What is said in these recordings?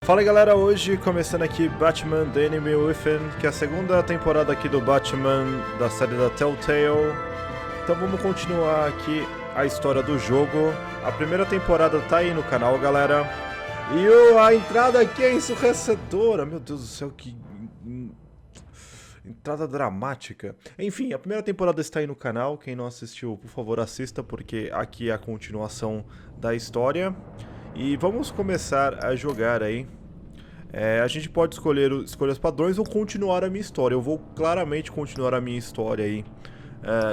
Fala aí, galera, hoje começando aqui Batman The Enemy Within, que é a segunda temporada aqui do Batman da série da Telltale. Então vamos continuar aqui a história do jogo. A primeira temporada tá aí no canal, galera. E a entrada aqui é ensurdecedora, meu Deus do céu, que entrada dramática. Enfim, a primeira temporada está aí no canal, quem não assistiu, por favor, assista, porque aqui é a continuação da história. E vamos começar a jogar aí. A gente pode escolher os padrões ou continuar a minha história. Eu vou claramente continuar a minha história aí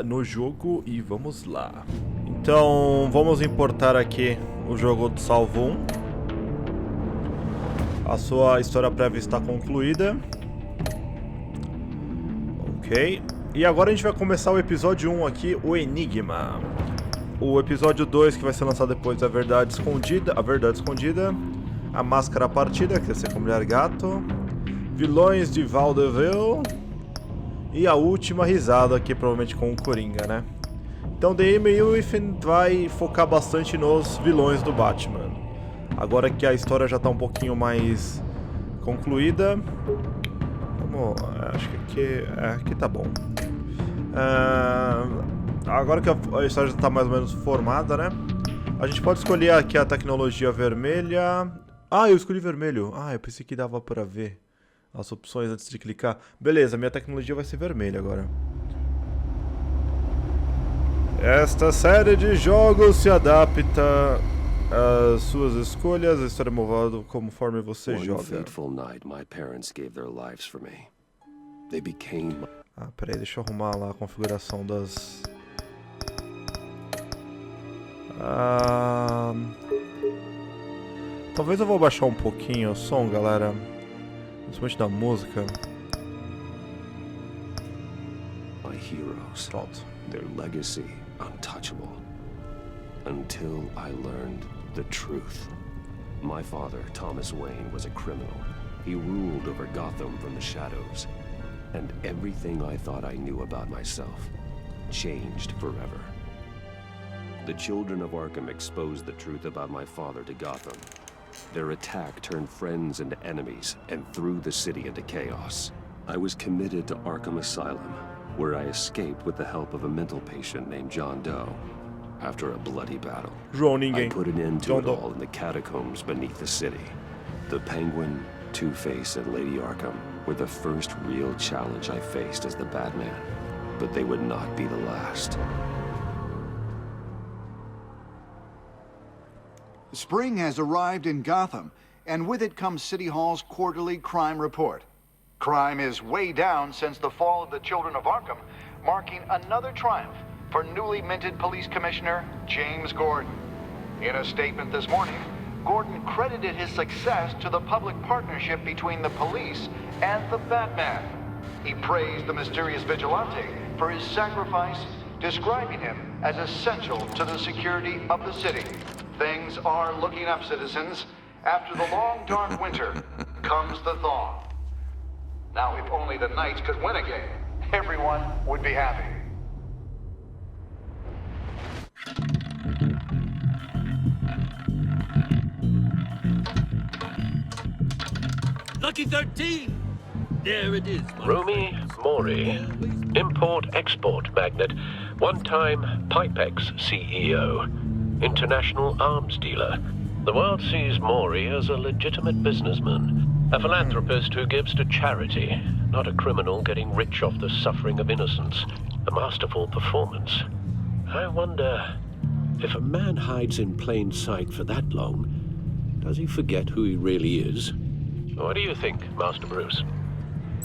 no jogo e vamos lá. Então vamos importar aqui o jogo do salvo 1. A sua história prévia está concluída. Ok. E agora a gente vai começar o episódio 1 aqui, o Enigma. O episódio 2, que vai ser lançado depois, a Verdade Escondida, a Máscara Partida, que vai ser com Mulher Gato, Vilões de Vaudeville e a última risada aqui, provavelmente com o Coringa, né? Então The Enemy Within vai focar bastante nos vilões do Batman. Agora que a história já está um pouquinho mais concluída, acho que aqui tá bom. Agora que a história já está mais ou menos formada, né? A gente pode escolher aqui a tecnologia vermelha. Ah, eu escolhi vermelho. Ah, eu pensei que dava para ver as opções antes de clicar. Beleza, minha tecnologia vai ser vermelha agora. Esta série de jogos se adapta às suas escolhas. A história é movada conforme você joga. Ah, peraí, deixa eu arrumar lá a configuração das... Talvez eu vou baixar um pouquinho o som, galera, principalmente da música. My heroes, pronto. Their legacy untouchable. Until I learned the truth. My father, Thomas Wayne, was a criminal. He ruled over Gotham from the shadows. And everything I thought I knew about myself changed forever. The children of Arkham exposed the truth about my father to Gotham. Their attack turned friends into enemies and threw the city into chaos. I was committed to Arkham Asylum, where I escaped with the help of a mental patient named John Doe. After a bloody battle, I put an end to it all in the catacombs beneath the city. The Penguin, Two-Face, and Lady Arkham were the first real challenge I faced as the Batman, but they would not be the last. Spring has arrived in Gotham, and with it comes City Hall's quarterly crime report. Crime is way down since the fall of the Children of Arkham, marking another triumph for newly minted Police Commissioner James Gordon. In a statement this morning, Gordon credited his success to the public partnership between the police and the Batman. He praised the mysterious vigilante for his sacrifice, describing him as essential to the security of the city. Things are looking up, citizens. After the long, dark winter comes the thaw. Now, if only the Knights could win again, everyone would be happy. Lucky 13! There it is. Romy Mori, import-export magnate, one-time Pipex CEO, international arms dealer. The world sees Mori as a legitimate businessman, a philanthropist who gives to charity, not a criminal getting rich off the suffering of innocence. A masterful performance. I wonder, if a man hides in plain sight for that long, does he forget who he really is? What do you think, Master Bruce?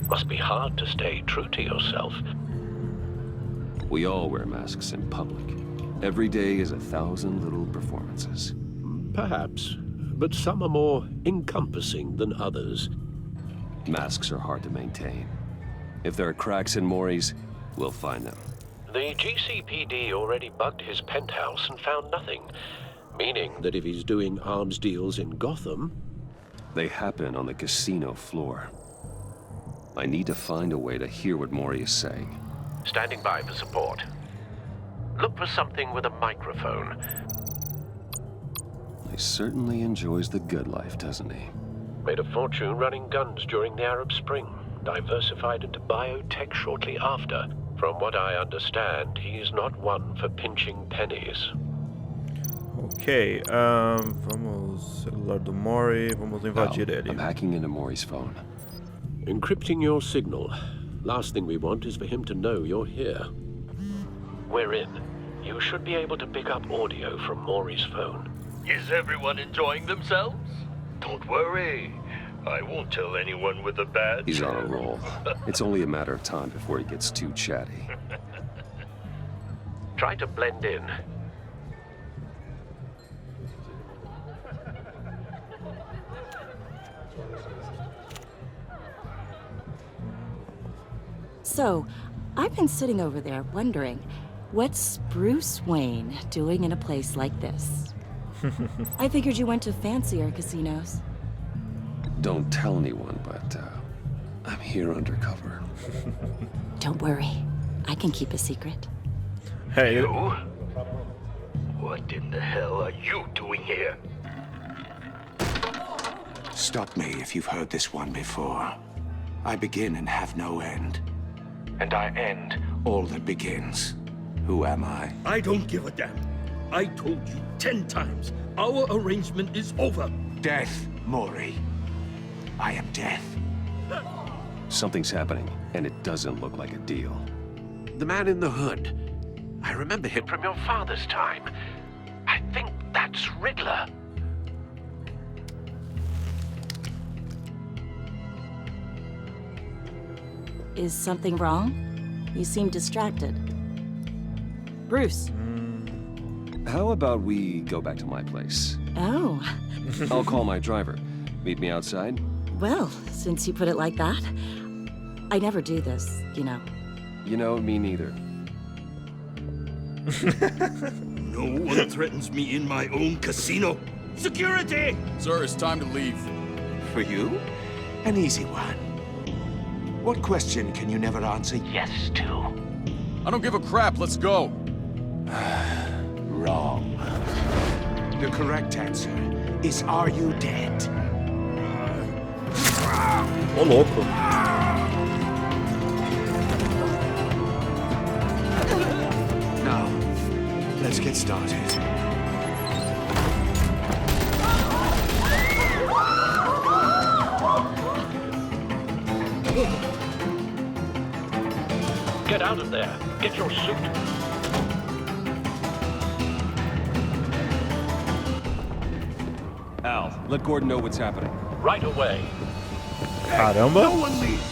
Must be hard to stay true to yourself. We all wear masks in public. Every day is 1,000 little performances. Perhaps, but some are more encompassing than others. Masks are hard to maintain. If there are cracks in Mori's, we'll find them. The GCPD already bugged his penthouse and found nothing, meaning that if he's doing arms deals in Gotham... They happen on the casino floor. I need to find a way to hear what Mori is saying. Standing by for support. Look for something with a microphone. He certainly enjoys the good life, doesn't he? Made a fortune running guns during the Arab Spring. Diversified into biotech shortly after. From what I understand, he's not one for pinching pennies. Ok, vamos... Celular do Mori, vamos invadir ele. I'm hacking into Maury's phone. Encrypting your signal. Last thing we want is for him to know you're here. We're in. You should be able to pick up audio from Maury's phone. Is everyone enjoying themselves? Don't worry. I won't tell anyone with a badge. He's on a roll. It's only a matter of time before he gets too chatty. Try to blend in. So, I've been sitting over there wondering, what's Bruce Wayne doing in a place like this? I figured you went to fancier casinos. Don't tell anyone, but I'm here undercover. Don't worry, I can keep a secret. Hey, You? What in the hell are you doing here? Stop me if you've heard this one before. I begin and have no end. And I end all that begins. Who am I? I don't give a damn. I told you 10 times. Our arrangement is over. Death, Maury. I am death. Something's happening, and it doesn't look like a deal. The man in the hood. I remember him from your father's time. I think that's Riddler. Is something wrong? You seem distracted. Bruce. How about we go back to my place? Oh, I'll call my driver. Meet me outside? well, since you put it like that, I never do this, you know. You know, me neither. No one threatens me in my own casino. Security! Sir, it's time to leave. For you? An easy one. What question can you never answer yes to? I don't give a crap, let's go. Wrong. The correct answer is, are you dead? ô louco. Now, let's get started. Get out of there. Get your suit. Al, let Gordon know what's happening. Right away. Caramba. No one leaves.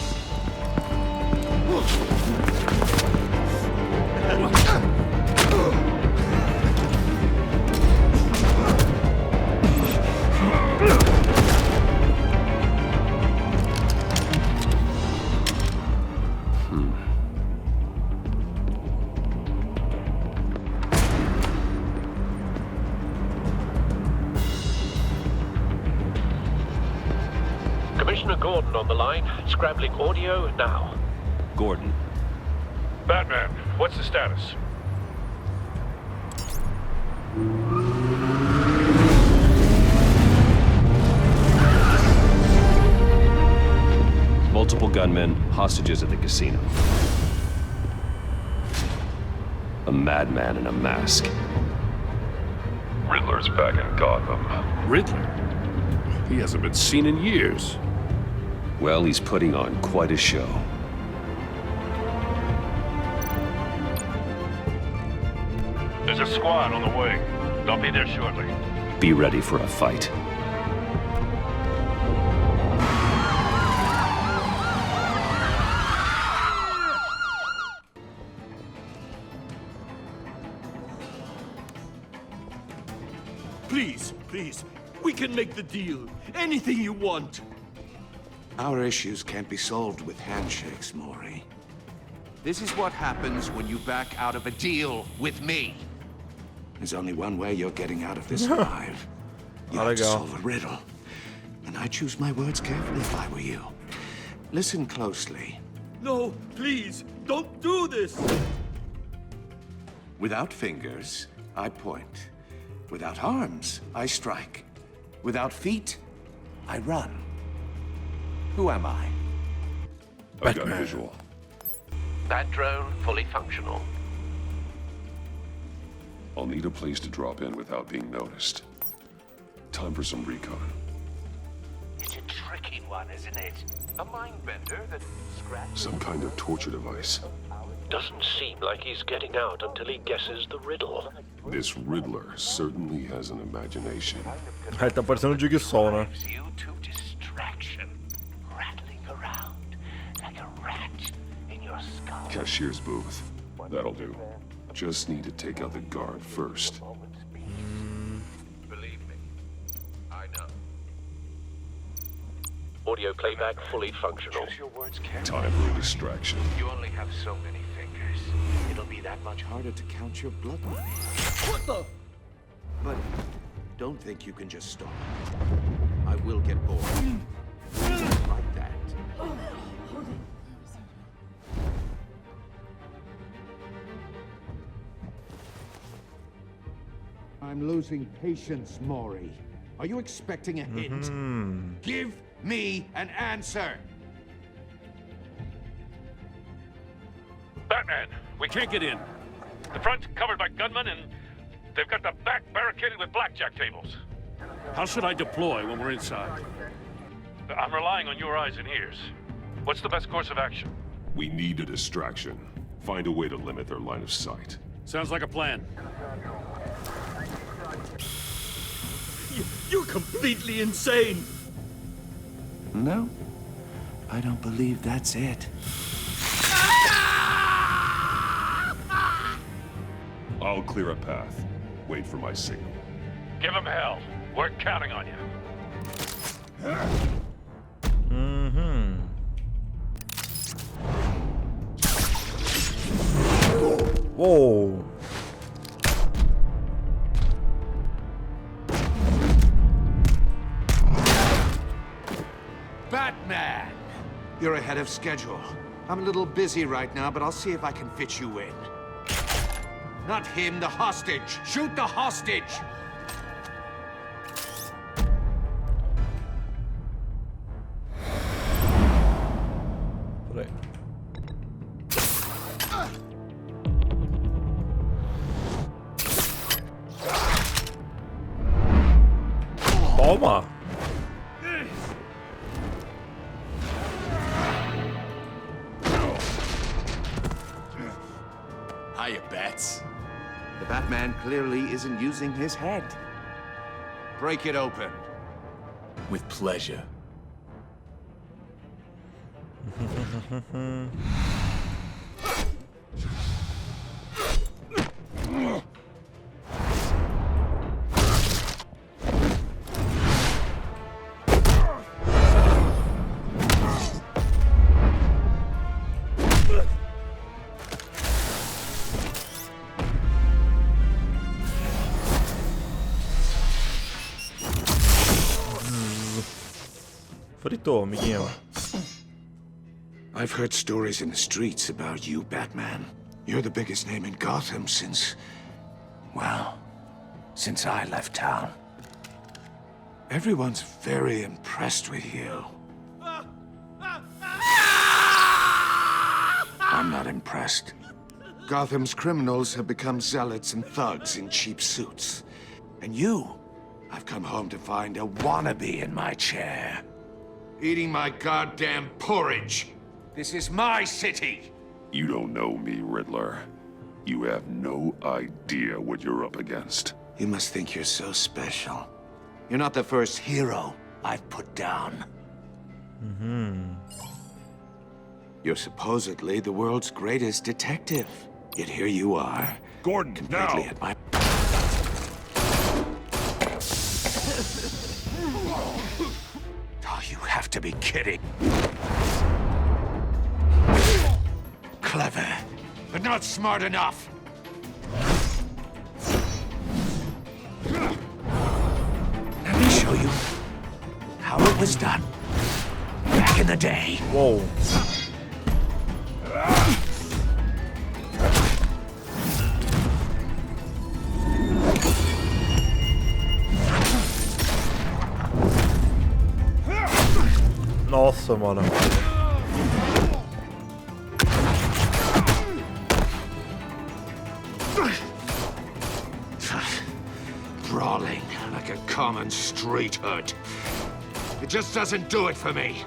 Commissioner Gordon on the line. Scrambling audio now. Gordon. Batman, what's the status? Multiple gunmen, hostages at the casino. A madman in a mask. Riddler's back in Gotham. Riddler? He hasn't been seen in years. Well, he's putting on quite a show. There's a squad on the way. They'll be there shortly. Be ready for a fight. Please, please. We can make the deal. Anything you want. Our issues can't be solved with handshakes, Maury. This is what happens when you back out of a deal with me. There's only one way you're getting out of this alive. You have to Legal. solve a riddle. And I choose my words carefully if I were you. Listen closely. No, please. Don't do this. Without fingers, I point. Without arms, I strike. Without feet, I run. Who am I? I've got a visual. That drone fully functional. I'll need a place to drop in without being noticed. Time for some recon. It's a tricky one, isn't it? A mind bender that scratches. Some kind of torture device. Doesn't seem like he's getting out until he guesses the riddle. This Riddler certainly has an imagination. Ele tá parecendo um Jigsaw, né? You to distraction, rattling around like a rat in your skull. Cashier's booth. That'll do. Just need to take out the guard first. Believe me, I know. Audio playback fully functional. Choose your words carefully. Time for a distraction. You only have so many fingers. It'll be that much harder to count your blood money. What the? But don't think you can just stop. I will get bored. Like that. I'm losing patience, Maury. Are you expecting a hint? Give me an answer! Batman, we can't get in. The front's covered by gunmen, and they've got the back barricaded with blackjack tables. How should I deploy when we're inside? I'm relying on your eyes and ears. What's the best course of action? We need a distraction. Find a way to limit their line of sight. Sounds like a plan. You're completely insane! No, I don't believe that's it. I'll clear a path. Wait for my signal. Give him hell. We're counting on you. Whoa. Batman! You're ahead of schedule. I'm a little busy right now, but I'll see if I can fit you in. Not him, the hostage! Shoot the hostage! Peraí. Toma! Hiya, Bats. The Batman clearly isn't using his head. Break it open. With pleasure. Fritou, amiguinho. I've heard stories in the streets about you, Batman. You're the biggest name in Gotham since I left town. Everyone's very impressed with you. I'm not impressed. Gotham's criminals have become zealots and thugs in cheap suits. And you, I've come home to find a wannabe in my chair. Eating my goddamn porridge. This is my city. You don't know me, Riddler. You have no idea what you're up against. You must think you're so special. You're not the first hero I've put down. You're supposedly the world's greatest detective. Yet here you are. Gordon, completely now! at my... Oh, you have to be kidding. Clever, but not smart enough. Let me show you how it was done back in the day. Whoa. Nossa, mano. Brawling like a common street hood. It just doesn't do it for me.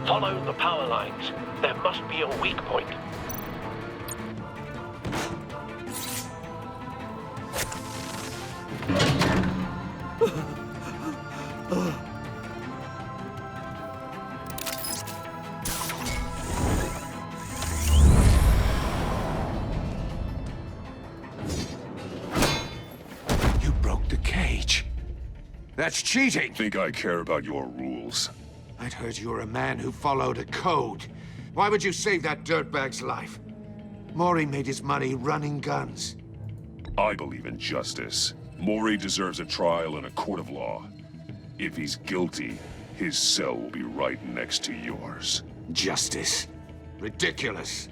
Follow the power lines. There must be a weak point. You broke the cage. That's cheating. Think I care about your rules? I'd heard you were a man who followed a code. Why would you save that dirtbag's life? Maury made his money running guns. I believe in justice. Maury deserves a trial in a court of law. If he's guilty, his cell will be right next to yours. Justice? Ridiculous.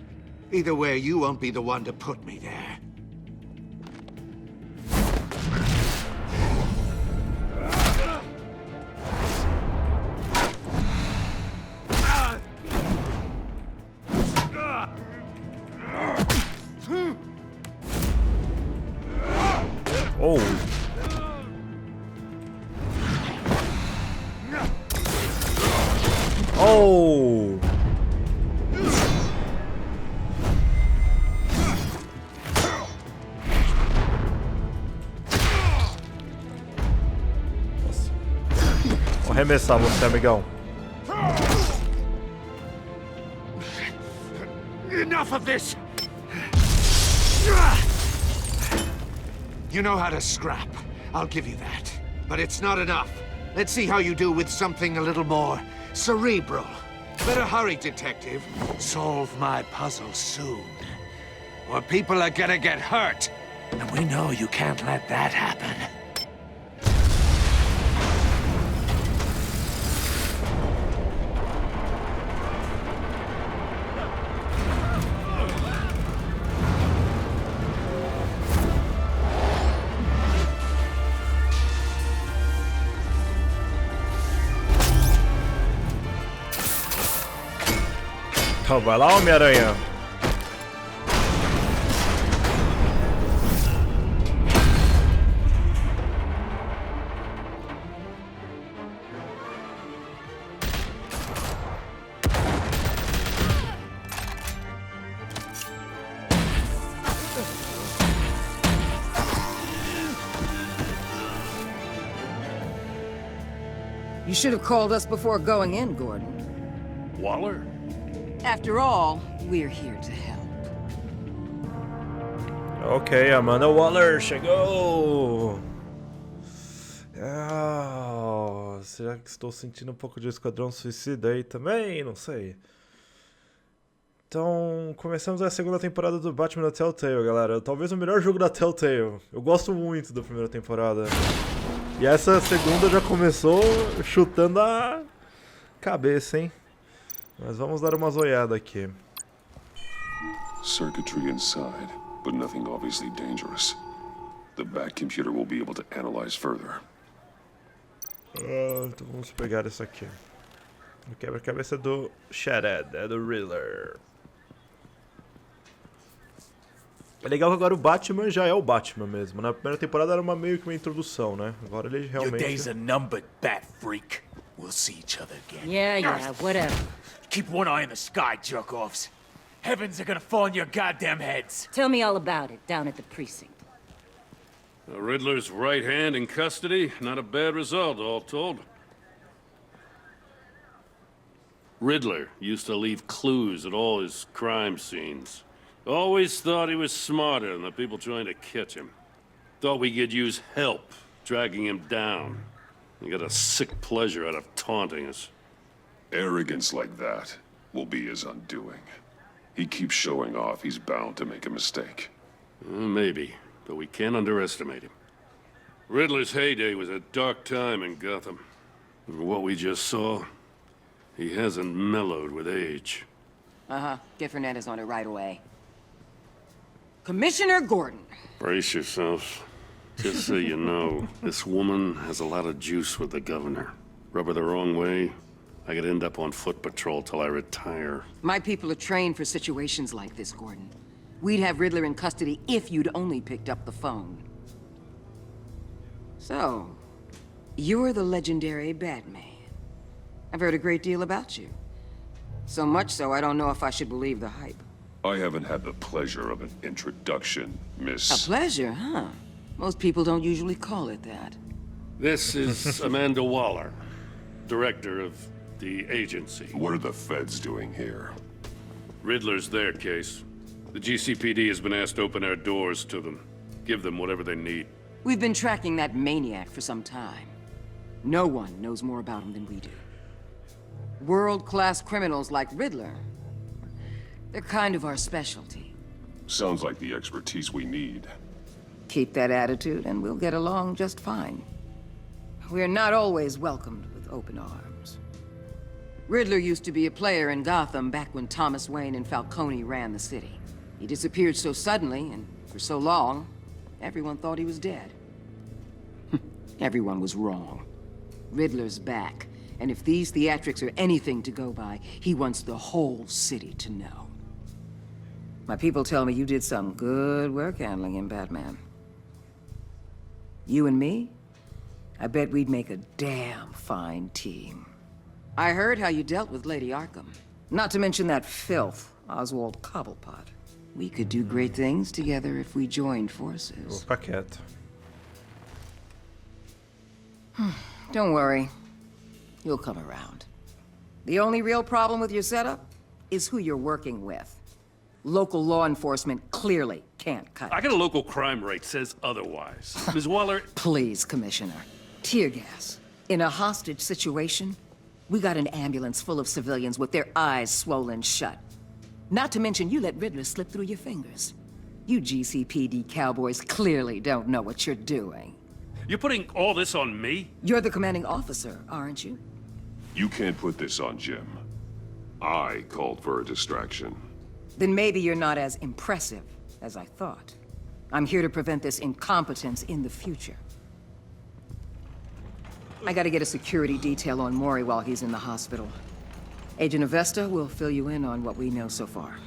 Either way, you won't be the one to put me there. Oh. Oh. Nossa. Vou arremessar você, amigão. Enough of this! You know how to scrap. I'll give you that. But it's not enough. Let's see how you do with something a little more cerebral. Better hurry, detective. Solve my puzzle soon. Or people are gonna get hurt. And we know you can't let that happen. Então, vai lá, Homem-Aranha. You should have called us before going in, Gordon. Waller? After all, we're here to help. Ok, Amanda Waller chegou! Ah, será que estou sentindo um pouco de Esquadrão Suicida aí também? Não sei. Então, começamos a segunda temporada do Batman da Telltale, galera. Talvez o melhor jogo da Telltale. Eu gosto muito da primeira temporada. E essa segunda já começou chutando a cabeça, hein? Mas vamos dar uma zoiada aqui. Circuitry inside, but nothing obviously dangerous. The back computer will be able to analyze further. Então vamos pegar isso aqui. O quebra-cabeça do Charada, do Riddler. É legal que agora o Batman já é o Batman mesmo. Na primeira temporada era meio que uma introdução, né? Agora ele realmente... Your days are numbered, Bat Freak. We'll see each other again. Yeah, whatever. Keep one eye in the sky, jerk-offs. Heavens are gonna fall on your goddamn heads. Tell me all about it down at the precinct. Riddler's right hand in custody. Not a bad result, all told. Riddler used to leave clues at all his crime scenes. Always thought he was smarter than the people trying to catch him. Thought we could use help dragging him down. He got a sick pleasure out of taunting us. Arrogance like that will be his undoing. He keeps showing off, he's bound to make a mistake. Maybe, but we can't underestimate him. Riddler's heyday was a dark time in Gotham. What we just saw, He hasn't mellowed with age. Uh-huh. Get Fernandez on it right away. Commissioner Gordon. Brace yourself. Just so you know, this woman has a lot of juice with the governor. Rub her the wrong way, I could end up on foot patrol till I retire. My people are trained for situations like this, Gordon. We'd have Riddler in custody if you'd only picked up the phone. So, you're the legendary Batman. I've heard a great deal about you. So much so, I don't know if I should believe the hype. I haven't had the pleasure of an introduction, Miss... A pleasure, huh? Most people don't usually call it that. This is Amanda Waller, director of the agency. What are the feds doing here? Riddler's their case. The GCPD has been asked to open our doors to them. Give them whatever they need. We've been tracking that maniac for some time. No one knows more about him than we do. World-class criminals like Riddler. They're kind of our specialty. Sounds like the expertise we need. Keep that attitude and we'll get along just fine. We're not always welcomed with open arms. Riddler used to be a player in Gotham back when Thomas Wayne and Falcone ran the city. He disappeared so suddenly and for so long, everyone thought he was dead. Everyone was wrong. Riddler's back, and if these theatrics are anything to go by, he wants the whole city to know. My people tell me you did some good work handling him, Batman. You and me? I bet we'd make a damn fine team. I heard how you dealt with Lady Arkham. Not to mention that filth, Oswald Cobblepot. We could do great things together if we joined forces. Paquete. Don't worry. You'll come around. The only real problem with your setup is who you're working with. Local law enforcement clearly can't cut it. I got a local crime rate says otherwise. Ms. Waller... Please, Commissioner. Tear gas. In a hostage situation, we got an ambulance full of civilians with their eyes swollen shut. Not to mention you let Riddler slip through your fingers. You GCPD cowboys clearly don't know what you're doing. You're putting all this on me? You're the commanding officer, aren't you? You can't put this on Jim. I called for a distraction. Then maybe you're not as impressive as I thought. I'm here to prevent this incompetence in the future. I gotta get a security detail on Mori while he's in the hospital. Agent Avesta will fill you in on what we know so far,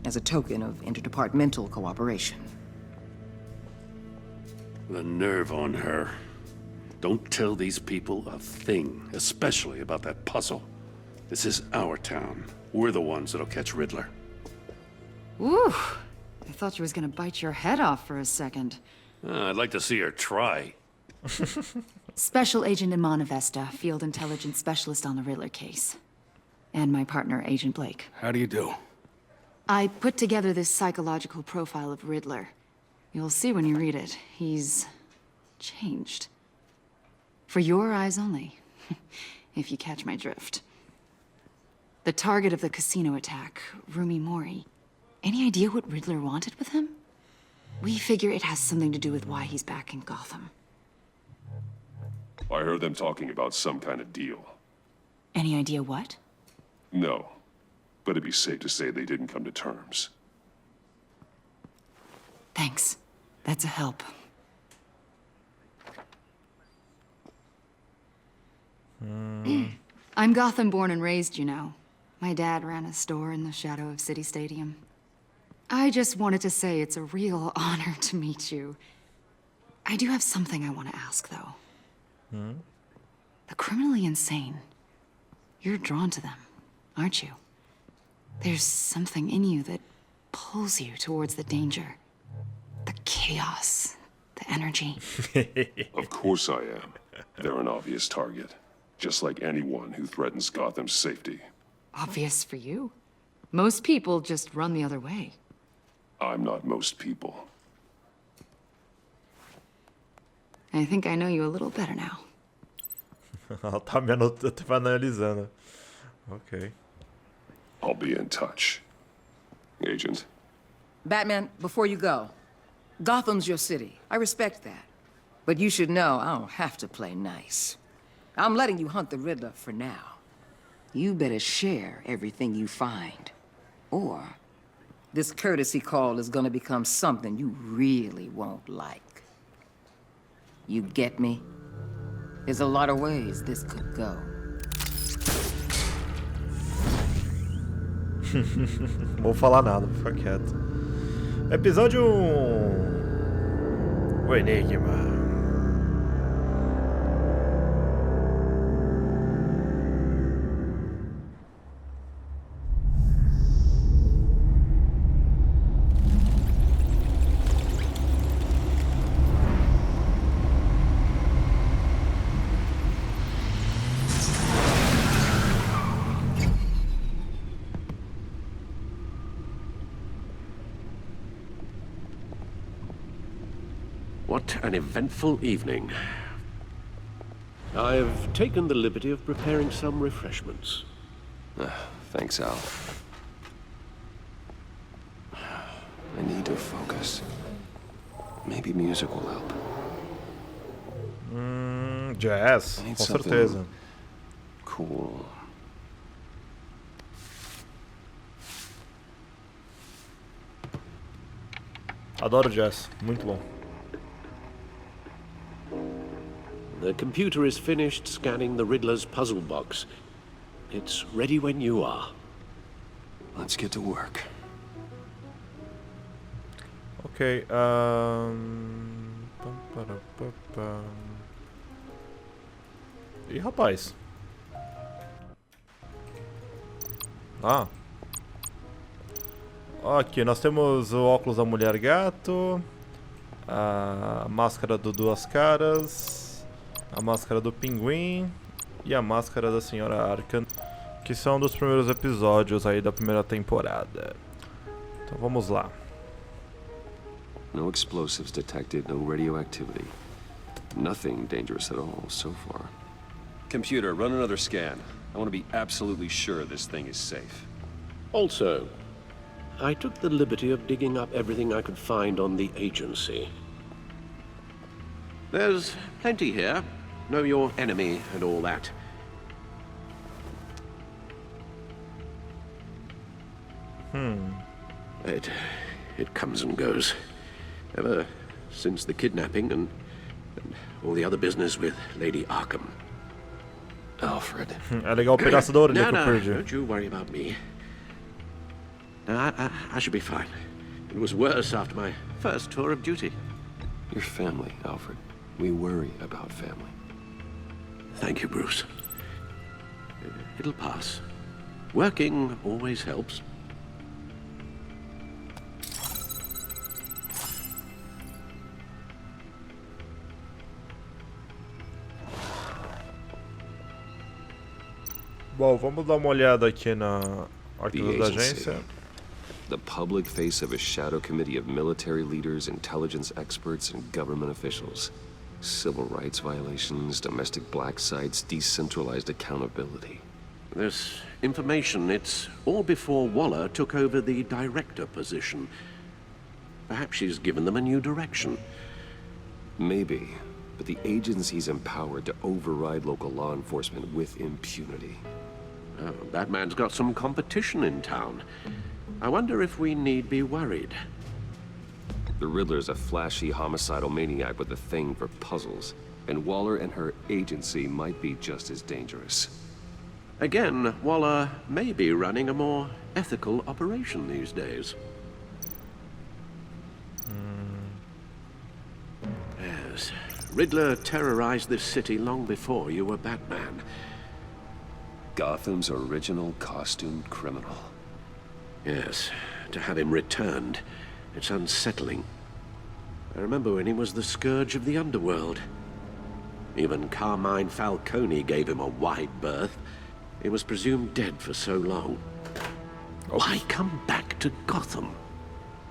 as a token of interdepartmental cooperation. The nerve on her. Don't tell these people a thing, especially about that puzzle. This is our town. We're the ones that'll catch Riddler. Ooh, I thought you was gonna bite your head off for a second. I'd like to see her try. Special Agent Iman Avesta, Field Intelligence Specialist on the Riddler case. And my partner, Agent Blake. How do you do? I put together this psychological profile of Riddler. You'll see when you read it. He's changed. For your eyes only, if you catch my drift. The target of the casino attack, Rumi Mori. Any idea what Riddler wanted with him? We figure it has something to do with why he's back in Gotham. I heard them talking about some kind of deal. Any idea what? No, but it'd be safe to say they didn't come to terms. Thanks. That's a help. I'm Gotham born and raised, you know. My dad ran a store in the shadow of City Stadium. I just wanted to say it's a real honor to meet you. I do have something I want to ask, though. The criminally insane. You're drawn to them, aren't you? There's something in you that pulls you towards the danger. The chaos, the energy. Of course I am. They're an obvious target. Just like anyone who threatens Gotham's safety. Obvious for you. Most people just run the other way. I'm not most people. I think I know you a little better now. Ela tá me analisando. Okay. I'll be in touch. Agent. Batman, before you go, Gotham's your city. I respect that. But you should know I don't have to play nice. I'm letting you hunt the Riddler for now. you better share everything you find. Or this courtesy call is gonna become something you really won't like. You get me? There's a lot of ways this could go. Vou falar nada, vou ficar quieto. Episódio 1. O Enigma. What an eventful evening. I've taken the liberty of preparing some refreshments. Thanks, Al. I need to focus. Maybe music will help. Jazz, com certeza. Cool. Adoro jazz, muito bom. The computer is finished scanning the Riddler's puzzle box. It's ready when you are. Let's get to work. Ok, Ih, rapaz. Aqui nós temos o óculos da mulher gato, a máscara do Duas Caras, a máscara do pinguim e a máscara da senhora Arkham, que são dos primeiros episódios aí da primeira temporada. Então vamos lá. No explosives detected, no radioactivity. Nothing dangerous at all so far. Computer, run another scan. I want to be absolutely sure this thing is safe. Also, I took the liberty of digging up everything I could find on the agency. There's plenty here. Know your enemy and all that. It comes and goes. Ever since the kidnapping and all the other business with Lady Arkham. Alfred. É legal pegar essa da orelha que eu perdi. Don't you worry about me. No, I should be fine. It was worse after my first tour of duty. Your family, Alfred. We worry about family. Thank you, Bruce. It'll pass. Working always helps. Bom, vamos dar uma olhada aqui na arquivo da agência. The public face of a shadow committee of military leaders, intelligence experts, and government officials. Civil rights violations, domestic black sites, decentralized accountability. This information, it's all before Waller took over the director position. Perhaps she's given them a new direction. Maybe, but the agency's empowered to override local law enforcement with impunity. Oh, Batman's got some competition in town. I wonder if we need be worried. The Riddler's a flashy, homicidal maniac with a thing for puzzles, and Waller and her agency might be just as dangerous. Again, Waller may be running a more ethical operation these days. Yes, Riddler terrorized this city long before you were Batman. Gotham's original costumed criminal. Yes, to have him returned, it's unsettling. I remember when he was the scourge of the underworld. Even Carmine Falcone gave him a wide berth. He was presumed dead for so long. Why come back to Gotham?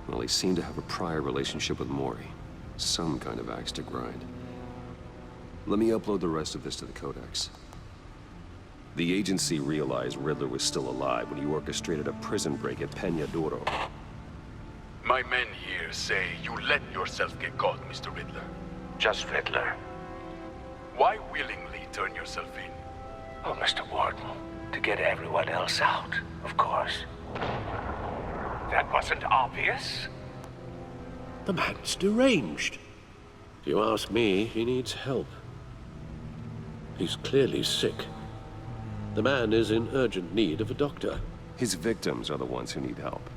Well, he seemed to have a prior relationship with Mori. Some kind of axe to grind. Let me upload the rest of this to the Codex. The agency realized Riddler was still alive when he orchestrated a prison break at Peña Duro. My men here say you let yourself get caught, Mr. Riddler. Just Riddler. Why willingly turn yourself in? Oh, Mr. Wardle, To get everyone else out, of course. That wasn't obvious. The man's deranged. If you ask me, he needs help. He's clearly sick. The man is in urgent need of a doctor. His victims are the ones who need help.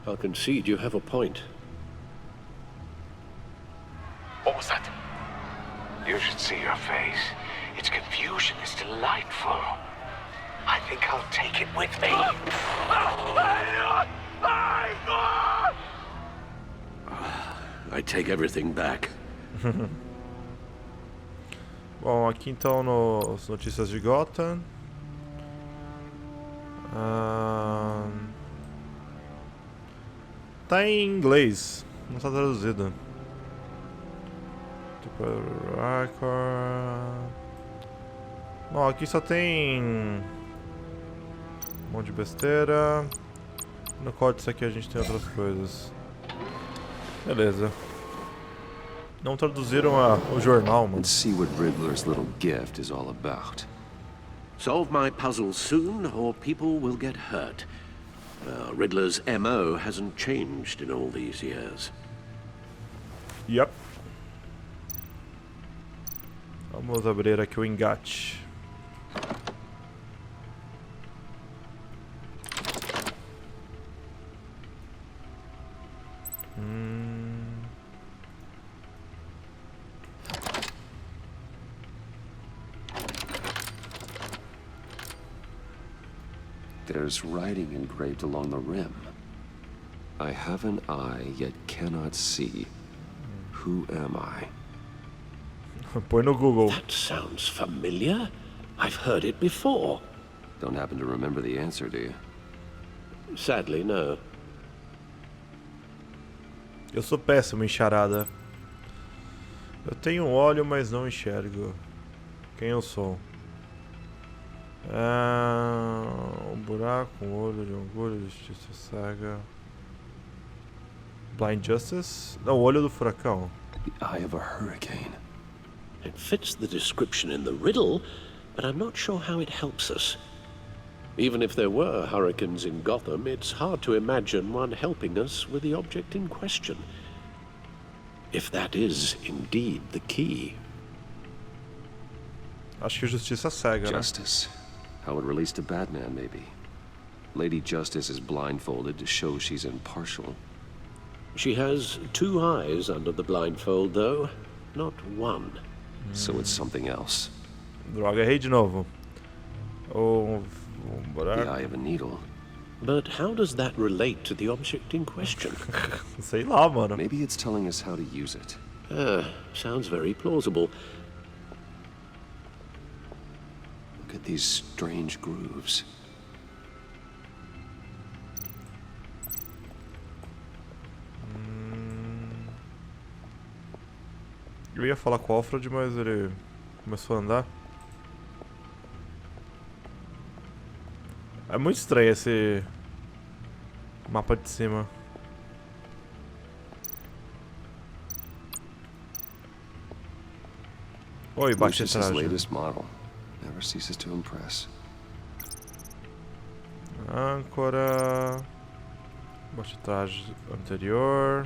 I'll concede you have a point. What was that? You should see your face. Its confusion is delightful. I think I'll take it with me. I take everything back. Bom, aqui então nos notícias de Gotham. Tá em inglês, não está traduzido. Bom, aqui só tem um monte de besteira. No códice aqui a gente tem outras coisas. Beleza. Não traduziram o jornal, mano. Let's see what Riddler's little gift is all about. Solve my puzzle soon, or people will get hurt. Riddler's MO hasn't changed in all these years. Yep. Vamos abrir aqui o engate. There's writing engraved along the rim. I have an eye, yet cannot see. Who am I? Põe no Google. That sounds familiar. I've heard it before. Don't happen to remember the answer, do you? Sadly, no. Eu sou péssimo em charada. Eu tenho um olho, mas não enxergo. Quem eu sou? Um buraco, um olho de orgulho, justiça cega. Blind Justice? Não, o olho do furacão. The eye of a hurricane. It fits the description in the riddle, but I'm not sure how it helps us. Even if there were hurricanes in Gotham, it's hard to imagine one helping us with the object in question. If that is indeed the key. Acho que justiça cega, Justice. How it relates to Batman, maybe. Lady Justice is blindfolded to show she's impartial. She has two eyes under the blindfold, though, not one. So it's something else. Droga, errei de novo. The eye of a needle. But how does that relate to the object in question? Sei lá, mano. Maybe it's telling us how to use it. Sounds very plausible. Look at these strange grooves. Eu ia falar com o Alfred, mas ele começou a andar. É muito estranho esse mapa de cima. Oi, baixa Lucius's latest model. Never ceases to impress. Âncora. Baixa traje anterior.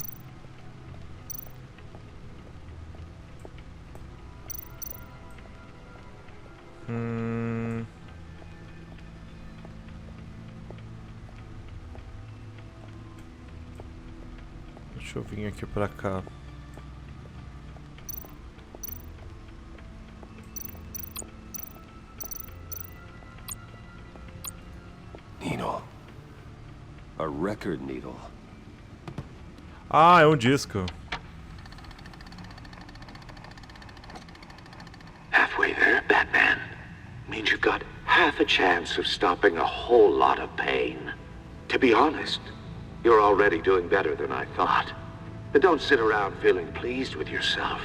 Deixa eu vir aqui pra cá. Needle. A record needle. Ah, é um disco. Halfway there, Batman. Means you've got half a chance of stopping a whole lot of pain. To be honest, you're already doing better than I thought. But don't sit around feeling pleased with yourself.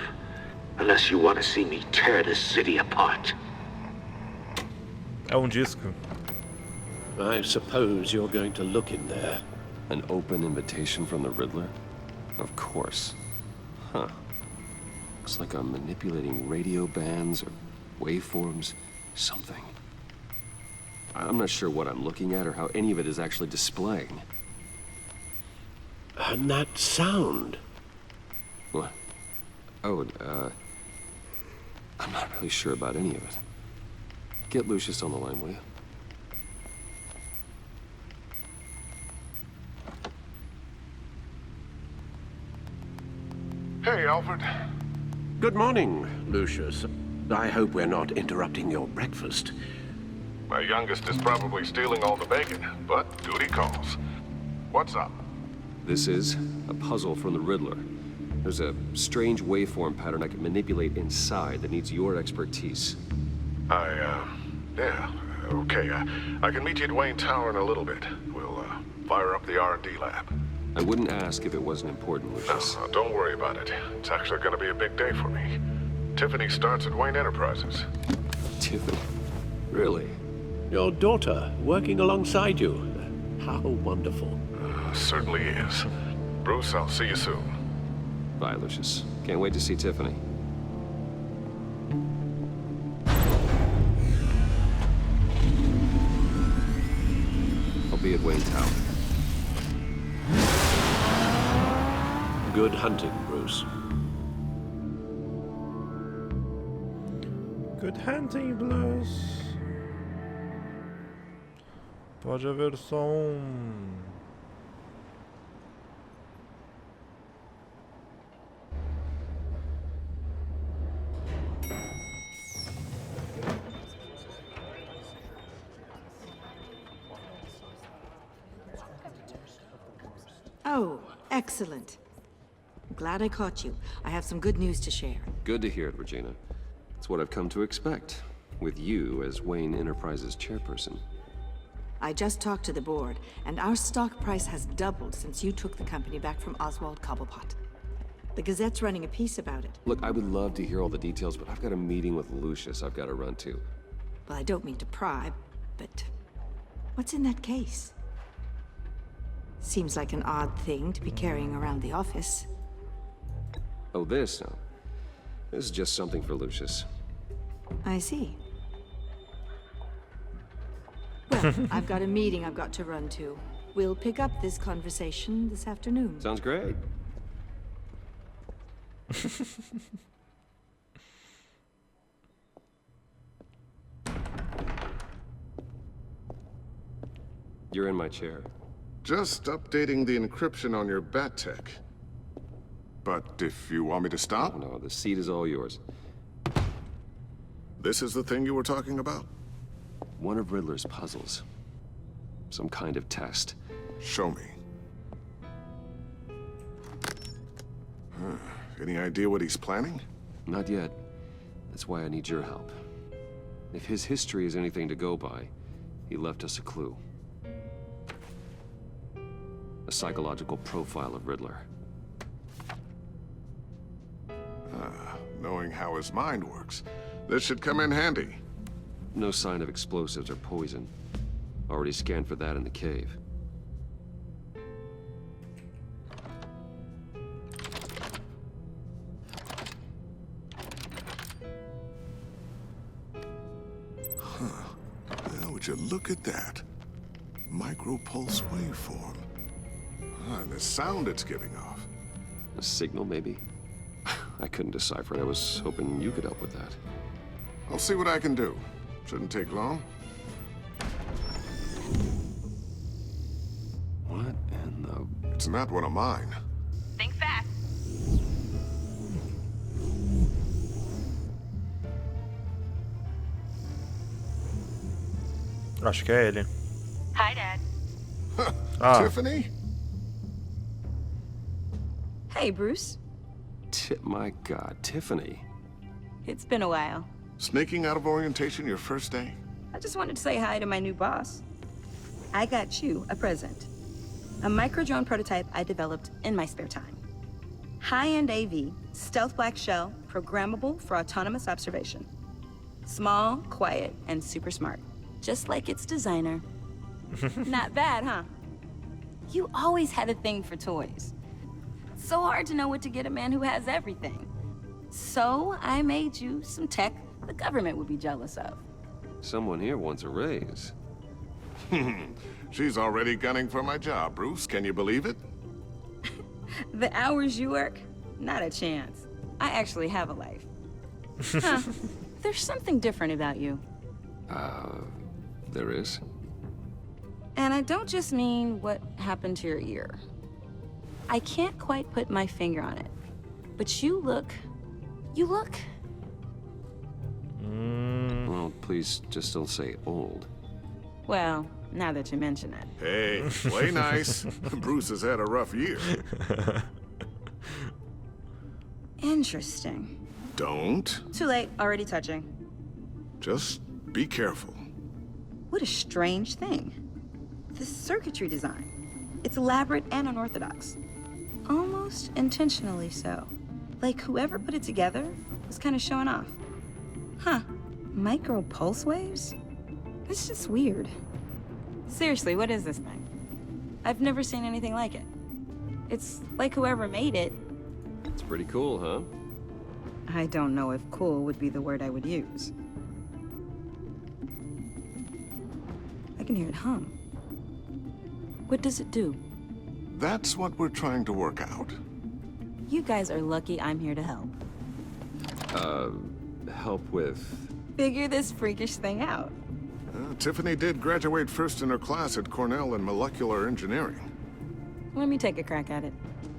Unless you want to see me tear this city apart. É um disco. I suppose you're going to look in there. An open invitation from the Riddler? Of course. Huh. Looks like I'm manipulating radio bands or waveforms. Something. I'm not sure what I'm looking at or how any of it is actually displaying. And that sound. What? Oh, I'm not really sure about any of it. Get Lucius on the line, will you? Hey, Alfred. Good morning, Lucius. I hope we're not interrupting your breakfast. My youngest is probably stealing all the bacon, but duty calls. What's up? This is a puzzle from the Riddler. There's a strange waveform pattern I can manipulate inside that needs your expertise. Yeah, okay. I can meet you at Wayne Tower in a little bit. We'll, fire up the R&D lab. I wouldn't ask if it wasn't important, Lucius. No, don't worry about it. It's actually gonna be a big day for me. Tiffany starts at Wayne Enterprises. Tiffany? Really? Your daughter working alongside you. How wonderful. Certainly is. Bruce, I'll see you soon. Bye, Lucius. Can't wait to see Tiffany. I'll be at Wayne Tower. Good hunting, Bruce. Good hunting, Blues. Pode haver só Oh, excellent. Glad I caught you. I have some good news to share. Good to hear it, Regina. It's what I've come to expect, with you as Wayne Enterprises chairperson. I just talked to the board, and our stock price has doubled since you took the company back from Oswald Cobblepot. The Gazette's running a piece about it. Look, I would love to hear all the details, but I've got a meeting with Lucius I've got to run to. Well, I don't mean to pry, but what's in that case? Seems like an odd thing to be carrying around the office. Oh, this? No. This is just something for Lucius. I see. Well, I've got a meeting I've got to run to. We'll pick up this conversation this afternoon. Sounds great. You're in my chair. Just updating the encryption on your bat tech. But if you want me to stop? No, the seat is all yours. This is the thing you were talking about? One of Riddler's puzzles. Some kind of test. Show me. Any idea what he's planning? Not yet. That's why I need your help. If his history is anything to go by, he left us a clue. A psychological profile of Riddler. Knowing how his mind works, this should come in handy. No sign of explosives or poison. Already scanned for that in the cave. Well, would you look at that? Micropulse waveform. And the sound it's giving off. A signal, maybe? I couldn't decipher it. I was hoping you could help with that. I'll see what I can do. Shouldn't take long. What in the... It's not one of mine. Think fast. Acho que é ele. Hi, Dad. Tiffany? Hey, Bruce. My God, Tiffany. It's been a while. Sneaking out of orientation your first day? I just wanted to say hi to my new boss. I got you a present. A micro-drone prototype I developed in my spare time. High-end AV, stealth black shell, programmable for autonomous observation. Small, quiet, and super smart. Just like its designer. Not bad, huh? You always had a thing for toys. So hard to know what to get a man who has everything. So I made you some tech the government would be jealous of. Someone here wants a raise. She's already gunning for my job, Bruce. Can you believe it? The hours you work? Not a chance. I actually have a life. Huh. There's something different about you. There is? And I don't just mean what happened to your ear. I can't quite put my finger on it. But you look... Well, please just don't say old. Well, now that you mention it. Hey, play nice. Bruce has had a rough year. Interesting. Don't. Too late, already touching. Just be careful. What a strange thing. The circuitry design. It's elaborate and unorthodox. Almost intentionally so. Like whoever put it together was kind of showing off. Huh. Micro pulse waves? It's just weird. Seriously, what is this thing? I've never seen anything like it. It's like whoever made it. It's pretty cool, huh? I don't know if cool would be the word I would use. I can hear it hum. What does it do? That's what we're trying to work out. You guys are lucky I'm here to help. Help with... Figure this freakish thing out. Tiffany did graduate first in her class at Cornell in molecular engineering. Let me take a crack at it.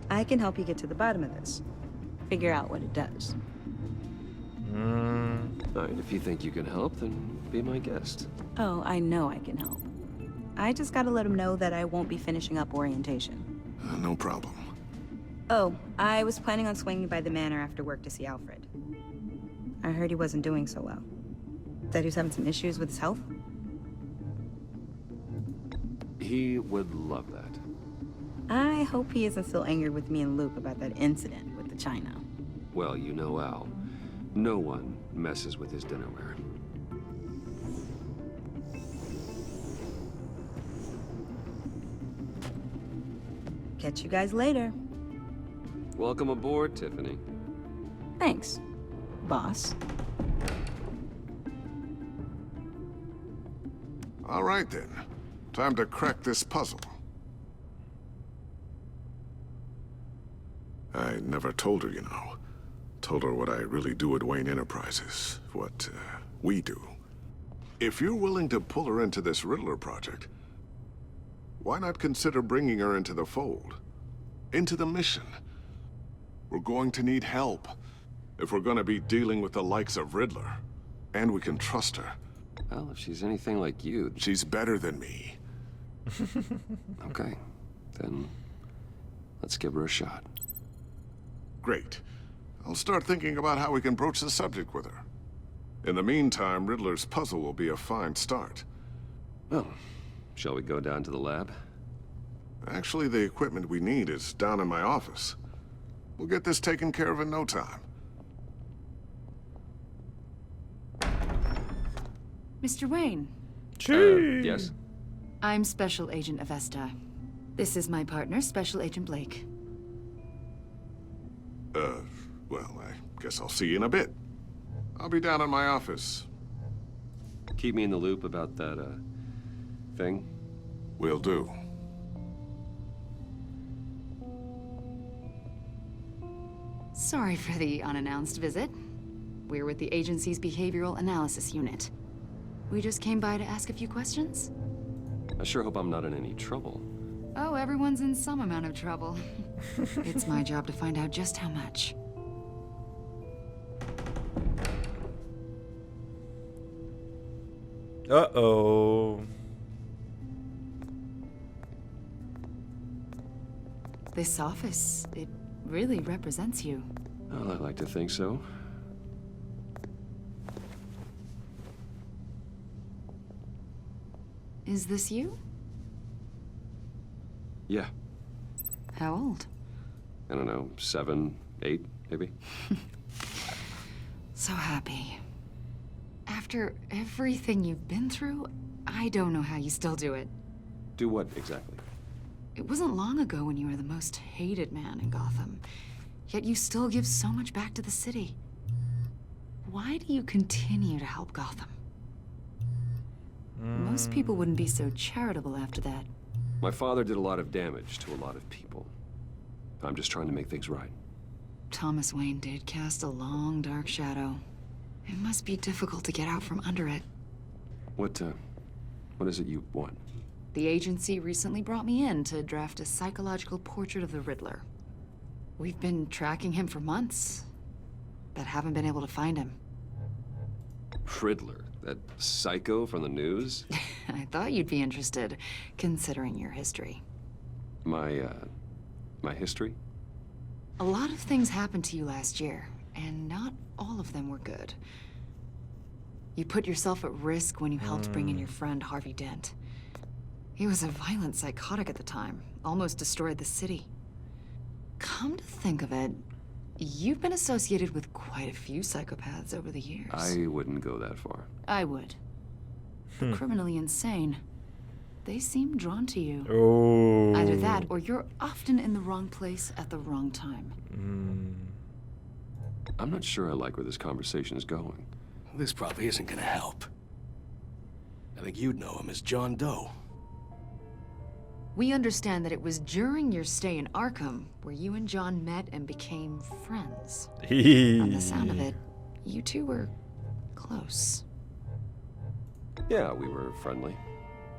I can help you get to the bottom of this. Figure out what it does. All right, if you think you can help, then be my guest. Oh, I know I can help. I just gotta let him know that I won't be finishing up orientation. No problem. Oh, I was planning on swinging by the manor after work to see Alfred. I heard he wasn't doing so well. That he was having some issues with his health? He would love that. I hope he isn't still angered with me and Luke about that incident with the china. Well, you know Al. No one messes with his dinnerware. Catch you guys later. Welcome aboard, Tiffany. Thanks, boss. All right, then. Time to crack this puzzle. I never told her, you know. Told her what I really do at Wayne Enterprises. What, we do. If you're willing to pull her into this Riddler project, why not consider bringing her into the fold? Into the mission? We're going to need help if we're going to be dealing with the likes of Riddler. And we can trust her. Well, if she's anything like you... She's better than me. Okay, then let's give her a shot. Great. I'll start thinking about how we can broach the subject with her. In the meantime, Riddler's puzzle will be a fine start. Well, shall we go down to the lab? Actually, the equipment we need is down in my office. We'll get this taken care of in no time. Mr. Wayne. Yes? I'm Special Agent Avesta. This is my partner, Special Agent Blake. Well, I guess I'll see you in a bit. I'll be down in my office. Keep me in the loop about that, thing. Will do. Sorry for the unannounced visit. We're with the agency's behavioral analysis unit. We just came by to ask a few questions. I sure hope I'm not in any trouble. Oh, everyone's in some amount of trouble. It's my job to find out just how much. Uh-oh. This office, it really represents you. Well, I like to think so. Is this you? Yeah. How old? I don't know, 7, 8, maybe? So happy. After everything you've been through, I don't know how you still do it. Do what, exactly? It wasn't long ago when you were the most hated man in Gotham, yet you still give so much back to the city. Why do you continue to help Gotham? Most people wouldn't be so charitable after that. My father did a lot of damage to a lot of people. I'm just trying to make things right. Thomas Wayne did cast a long, dark shadow. It must be difficult to get out from under it. What is it you want? The agency recently brought me in to draft a psychological portrait of the Riddler. We've been tracking him for months, but haven't been able to find him. Riddler? That psycho from the news? I thought you'd be interested, considering your history. My history? A lot of things happened to you last year, and not all of them were good. You put yourself at risk when you helped bring in your friend Harvey Dent. He was a violent psychotic at the time, almost destroyed the city. Come to think of it, you've been associated with quite a few psychopaths over the years. I wouldn't go that far. I would. The criminally insane. They seem drawn to you. Oh. Either that, or you're often in the wrong place at the wrong time. I'm not sure I like where this conversation is going. This probably isn't gonna help. I think you'd know him as John Doe. We understand that it was during your stay in Arkham where you and John met and became friends. From the sound of it, you two were close. Yeah, we were friendly.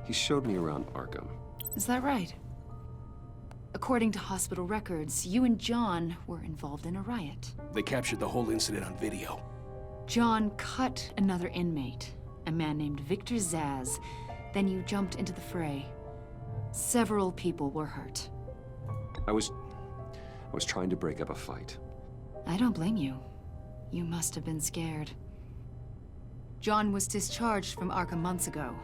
He showed me around Arkham. Is that right? According to hospital records, you and John were involved in a riot. They captured the whole incident on video. John cut another inmate, a man named Victor Zaz. Then you jumped into the fray. Several people were hurt. I was trying to break up a fight. I don't blame you. You must have been scared. John was discharged from Arkham months ago.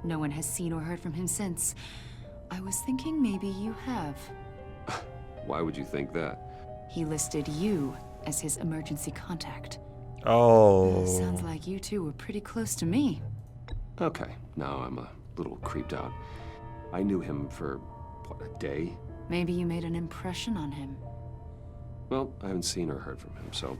No one has seen or heard from him since. I was thinking maybe you have. Why would you think that? He listed you as his emergency contact. Oh. Sounds like you two were pretty close to me. Okay, now I'm a little creeped out. I knew him for, what, a day? Maybe you made an impression on him. Well, I haven't seen or heard from him, so...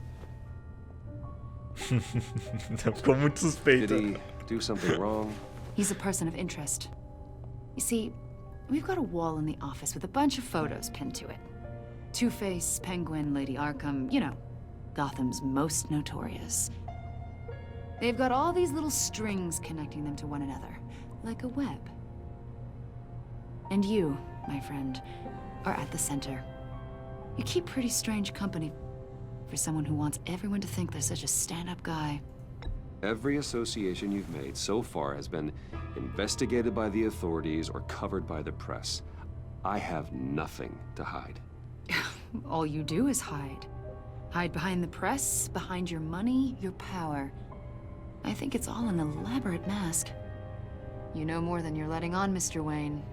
Ficou muito suspeito. Did he do something wrong? He's a person of interest. You see, we've got a wall in the office with a bunch of photos pinned to it. Two-Face, Penguin, Lady Arkham, you know, Gotham's most notorious. They've got all these little strings connecting them to one another, like a web. And you, my friend, are at the center. You keep pretty strange company for someone who wants everyone to think they're such a stand-up guy. Every association you've made so far has been investigated by the authorities or covered by the press. I have nothing to hide. All you do is hide. Hide behind the press, behind your money, your power. I think it's all an elaborate mask. You know more than you're letting on, Mr. Wayne.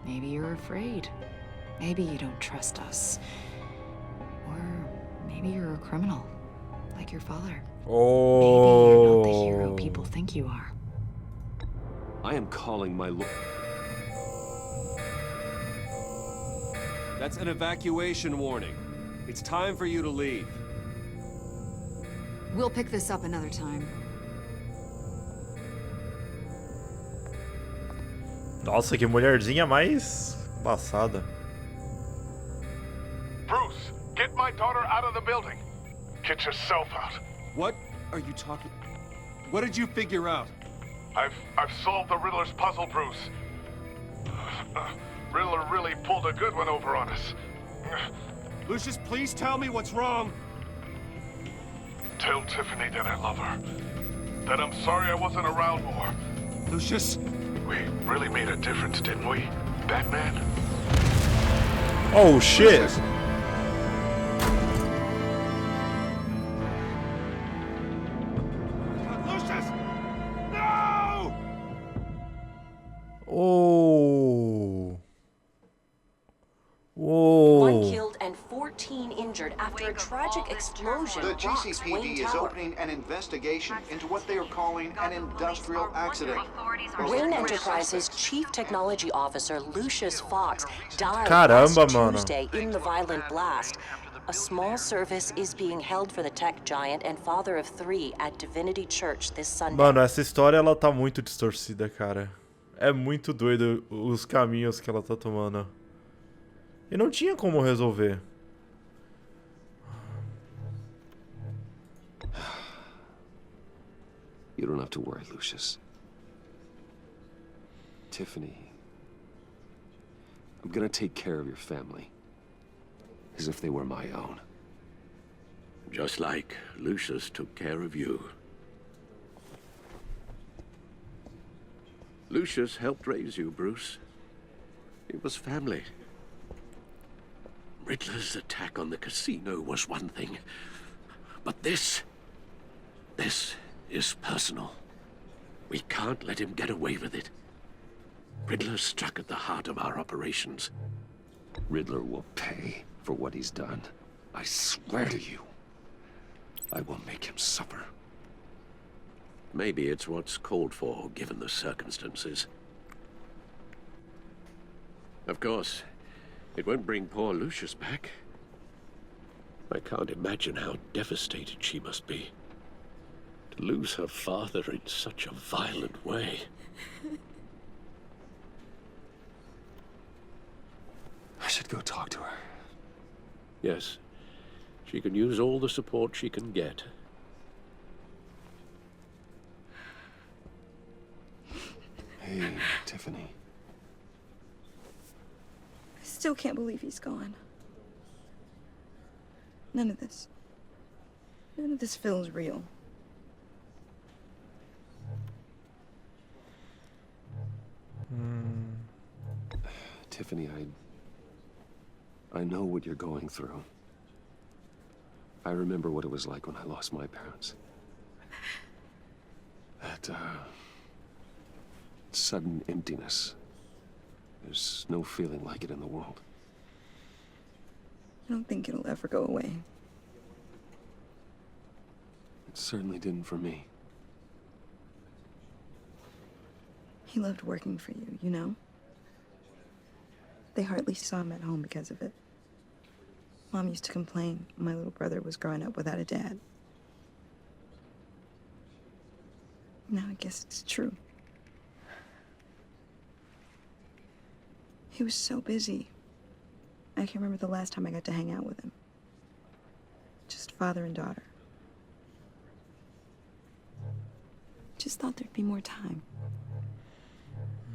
Maybe you're afraid. Maybe you don't trust us. Or maybe you're a criminal, like your father. Oh. Maybe you're not the hero people think you are. I am calling my That's an evacuation warning. It's time for you to leave. We'll pick this up another time. Nossa, que mulherzinha mais passada. Bruce, get my daughter out of the building. Get yourself out. What are you talking? What did you figure out? I've solved the Riddler's puzzle, Bruce. Riddler really pulled a good one over on us. Lucius, please tell me what's wrong. Tell Tiffany that I love her. That I'm sorry I wasn't around more. Lucius. We really made a difference, didn't we, Batman? Oh, shit. Lucius. No! Oh. Whoa. 1 killed and 14 injured after a tragic explosion. The rocks GCPD Wayne is Tower. opening an investigation into what they are calling an industrial accident. Wayne Enterprises Chief Technology Officer Lucius Fox died Caramba, last mano. Tuesday in the violent blast. A small service is being held for the tech giant and father of 3 at Divinity Church this Sunday. Mano, essa história ela tá muito distorcida, cara. É muito doido os caminhos que ela tá tomando. E não tinha como resolver. You don't have to worry, Lucius. Tiffany, I'm gonna take care of your family. As if they were my own. Just like Lucius took care of you. Lucius helped raise you, Bruce. It was family. Riddler's attack on the casino was one thing. But this is personal. We can't let him get away with it. Riddler struck at the heart of our operations. Riddler will pay for what he's done. I swear to you, I will make him suffer. Maybe it's what's called for, given the circumstances. Of course, it won't bring poor Lucius back. I can't imagine how devastated she must be. To lose her father in such a violent way. I should go talk to her. Yes, she can use all the support she can get. Hey, Tiffany. I still can't believe he's gone. None of this feels real. Tiffany, I know what you're going through. I remember what it was like when I lost my parents. That, sudden emptiness. There's no feeling like it in the world. I don't think it'll ever go away. It certainly didn't for me. He loved working for you, you know? They hardly saw him at home because of it. Mom used to complain my little brother was growing up without a dad. Now I guess it's true. He was so busy. I can't remember the last time I got to hang out with him. Just father and daughter. Just thought there'd be more time.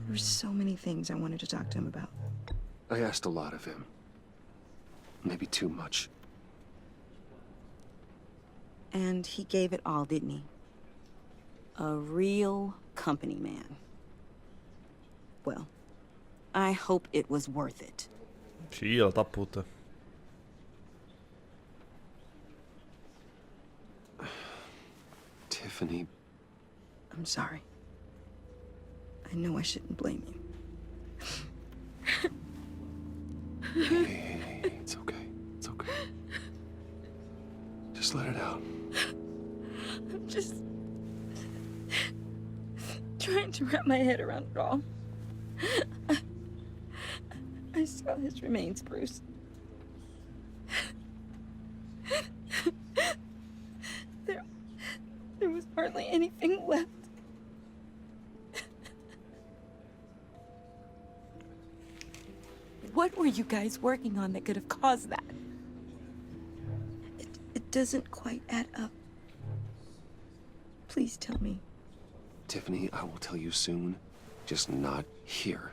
There were so many things I wanted to talk to him about. I asked a lot of him. Maybe too much. And he gave it all, didn't he? A real company man. Well, I hope it was worth it. Filha da puta. Tiffany. I'm sorry. I know I shouldn't blame you. Hey, it's okay. It's okay. Just let it out. I'm just trying to wrap my head around it all. I saw his remains, Bruce. There was hardly anything left. What were you guys working on that could have caused that? It doesn't quite add up. Please tell me. Tiffany, I will tell you soon. Just not here.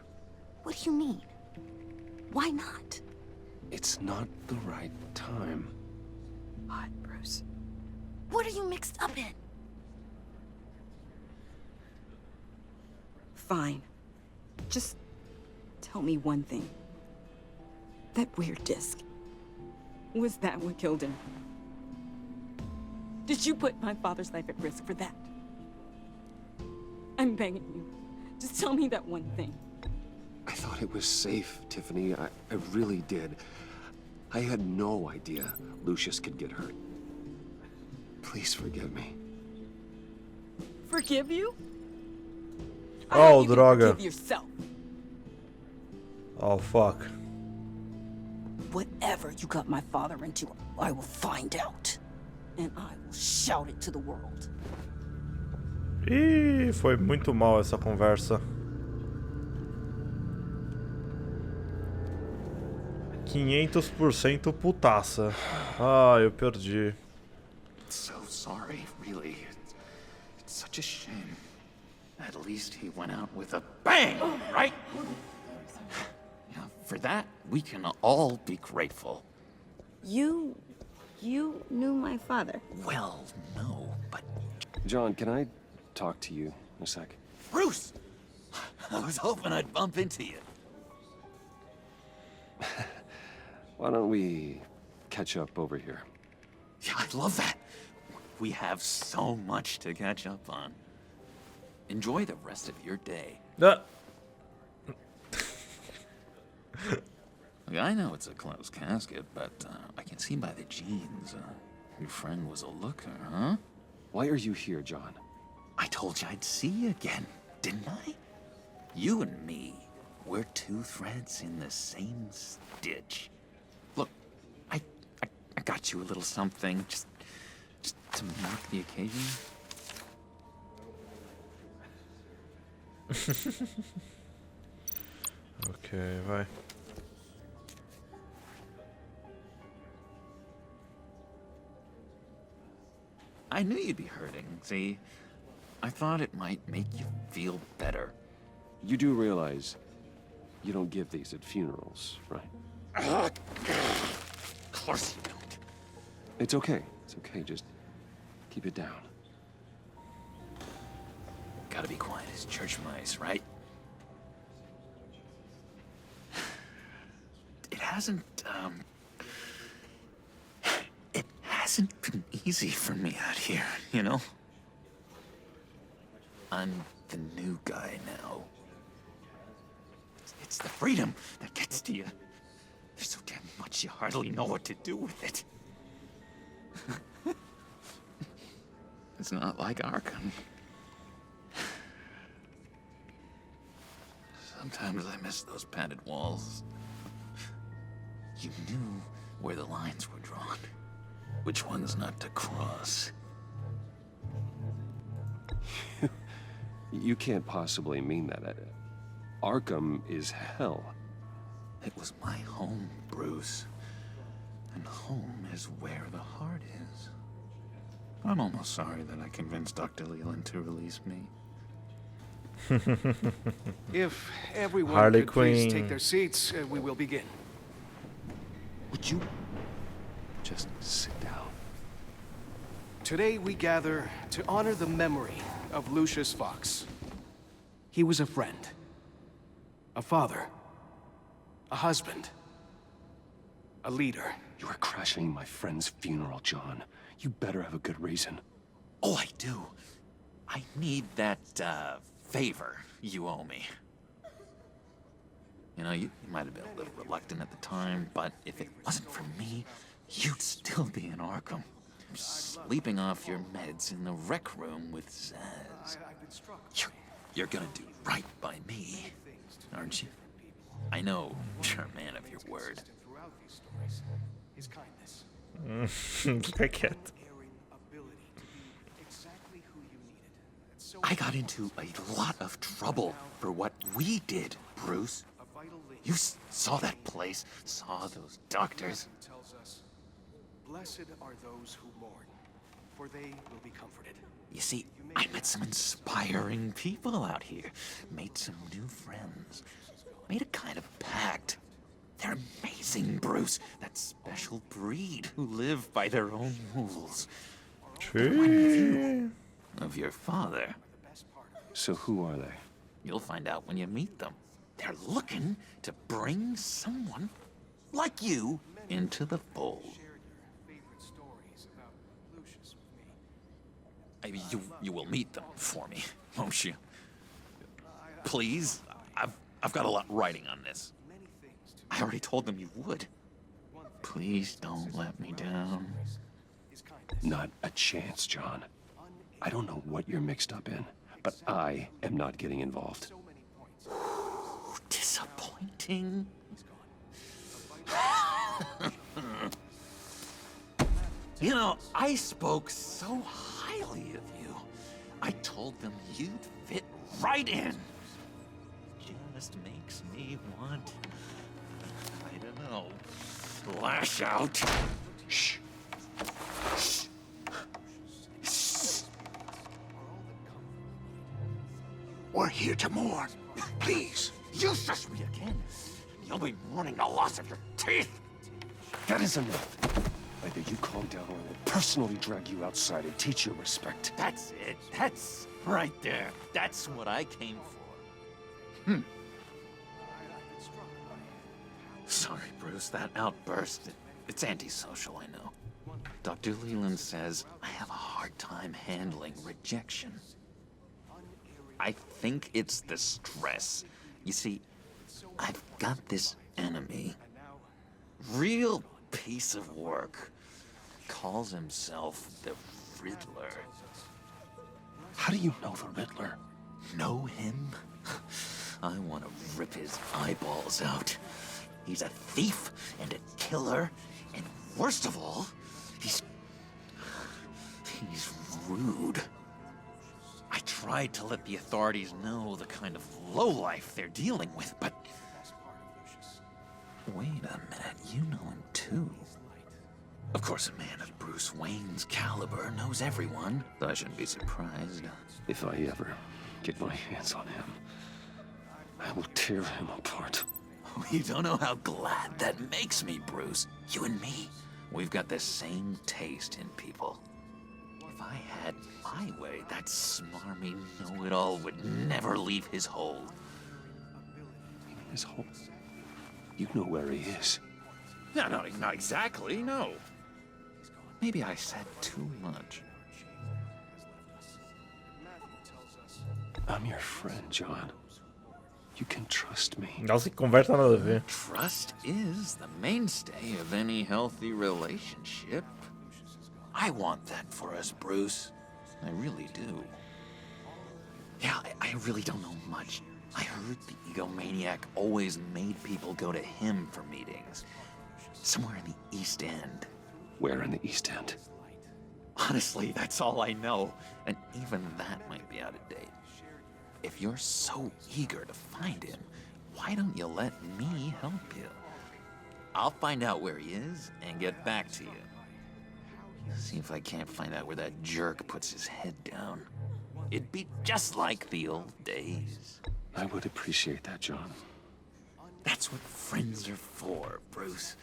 What do you mean? Why not? It's not the right time. What, Bruce? What are you mixed up in? Fine. Just tell me one thing. That weird disc. Was that what killed him? Did you put my father's life at risk for that? I'm begging you. Just tell me that one thing. I thought it was safe, Tiffany. I really did. I had no idea Lucius could get hurt. Please forgive me. Forgive you? Oh, droga. Forgive yourself. Oh, fuck. Whatever you got my father into, I will find out. And I will shout it to the world. Ih, foi muito mal essa conversa. 500% putaça. Ah, eu perdi. So sorry, really. It's such a shame. At least he went out with a bang, right? Yeah, for that, we can all be grateful. You knew my father. Well, no, but... John, can I talk to you a sec? Bruce! I was hoping I'd bump into you. Why don't we catch up over here? Yeah, I'd love that. We have so much to catch up on. Enjoy the rest of your day. Look, I know it's a closed casket, but I can see by the jeans. Your friend was a looker, huh? Why are you here, John? I told you I'd see you again, didn't I? You and me, we're two threads in the same stitch. Look, I got you a little something, just to mark the occasion. Ok, vai. I knew you'd be hurting, see? I thought it might make you feel better. You do realize you don't give these at funerals, right? Of course you don't. It's okay. It's okay. Just keep it down. Gotta be quiet as church mice, right? It hasn't been easy for me out here, you know? I'm the new guy now. It's the freedom that gets to you. There's so damn much you hardly know what to do with it. It's not like Arkham. Sometimes I miss those padded walls. You knew where the lines were drawn. Which ones not to cross. You can't possibly mean that. Arkham is hell. It was my home, Bruce. And home is where the heart is. I'm almost sorry that I convinced Dr. Leland to release me. If everyone Harley could please Quinn. take their seats, we will begin. Would you just sit down? Today we gather to honor the memory of Lucius Fox. He was a friend, a father, a husband, a leader. You are crashing my friend's funeral, John. You better have a good reason. Oh, I do. I need that, favor you owe me. You know, you might have been a little reluctant at the time, but if it wasn't for me, you'd still be in Arkham. Sleeping off your meds in the rec room with Zaz. You're gonna do right by me, aren't you? I know you're a man of your word. Fica quieto. I got into a lot of trouble for what we did, Bruce. You saw that place, saw those doctors. Blessed are those who mourn, for they will be comforted. You see, I met some inspiring people out here, made some new friends, made a kind of pact. They're amazing, Bruce. That special breed who live by their own rules. True. Of your father. So who are they? You'll find out when you meet them. They're looking to bring someone like you into the fold. You will meet them for me, won't you? Please, I've got a lot writing on this. I already told them you would. Please don't let me down. Not a chance, John. I don't know what you're mixed up in, but I am not getting involved. Disappointing. You know, I spoke so highly of you. I told them you'd fit right in. Just makes me want, I don't know, lash out. Shh. Shh. Shh. We're here to mourn. Please. You shush me again. You'll be mourning the loss of your teeth. That is enough. Either you calm down or I will personally drag you outside and teach you respect. That's it. That's right there. That's what I came for. Sorry, Bruce, that outburst, it's antisocial, I know. Dr. Leland says I have a hard time handling rejection. I think it's the stress. You see, I've got this enemy. Real piece of work. Calls himself the Riddler. How do you know the Riddler? Know him? I want to rip his eyeballs out. He's a thief and a killer, and worst of all, he's rude. I tried to let the authorities know the kind of lowlife they're dealing with, but... Wait a minute, you know him too. Of course, a man of Bruce Wayne's caliber knows everyone, so I shouldn't be surprised. If I ever get my hands on him, I will tear him apart. You don't know how glad that makes me, Bruce. You and me, we've got the same taste in people. If I had my way, that smarmy know-it-all would never leave his hole. His hole? You know where he is. No, not exactly, no. Maybe I said too much. I'm your friend, John. You can trust me. Nossa, que conversa nada a ver. Trust is the mainstay of any healthy relationship. I want that for us, Bruce. I really do. Yeah, I really don't know much. I heard the egomaniac always made people go to him for meetings. Somewhere in the East End. Where in the East End? Honestly, that's all I know. And even that might be out of date. If you're so eager to find him, why don't you let me help you? I'll find out where he is and get back to you. See if I can't find out where that jerk puts his head down. It'd be just like the old days. I would appreciate that, John. That's what friends are for, Bruce.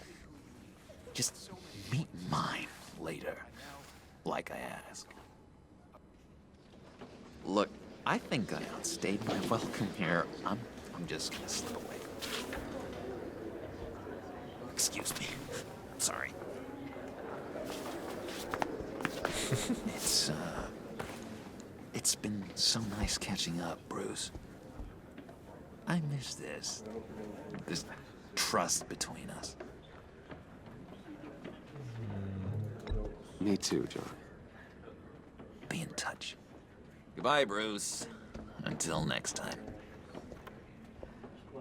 Just meet mine later, like I asked. Look, I think I outstayed my welcome here. I'm just gonna slip away. Excuse me. I'm sorry. It's been so nice catching up, Bruce. I miss this trust between us. Me too, John. Be in touch. Goodbye, Bruce. Until next time.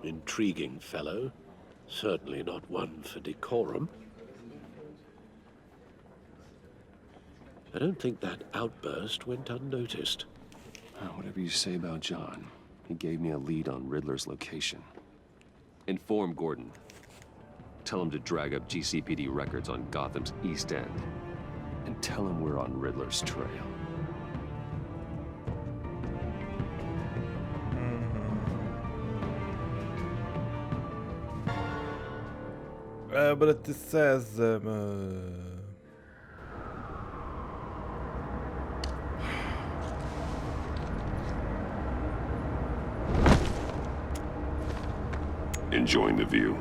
Intriguing fellow. Certainly not one for decorum. I don't think that outburst went unnoticed. Whatever you say about John, he gave me a lead on Riddler's location. Inform Gordon. Tell him to drag up GCPD records on Gotham's East End. And tell him we're on Riddler's trail. But it says... Enjoying the view?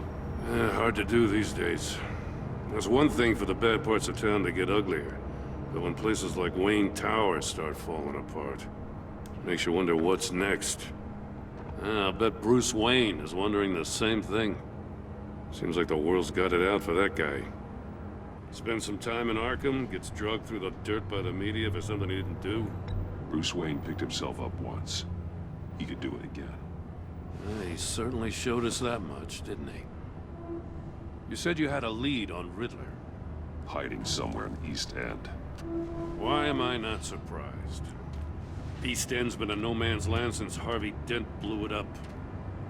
Hard to do these days. There's one thing for the bad parts of town to get uglier. But when places like Wayne Tower start falling apart, makes you wonder what's next. I'll bet Bruce Wayne is wondering the same thing. Seems like the world's got it out for that guy. Spends some time in Arkham, gets drugged through the dirt by the media for something he didn't do. Bruce Wayne picked himself up once. He could do it again. He certainly showed us that much, didn't he? You said you had a lead on Riddler. hiding somewhere in the East End. Why am I not surprised? East End's been a no man's land since Harvey Dent blew it up.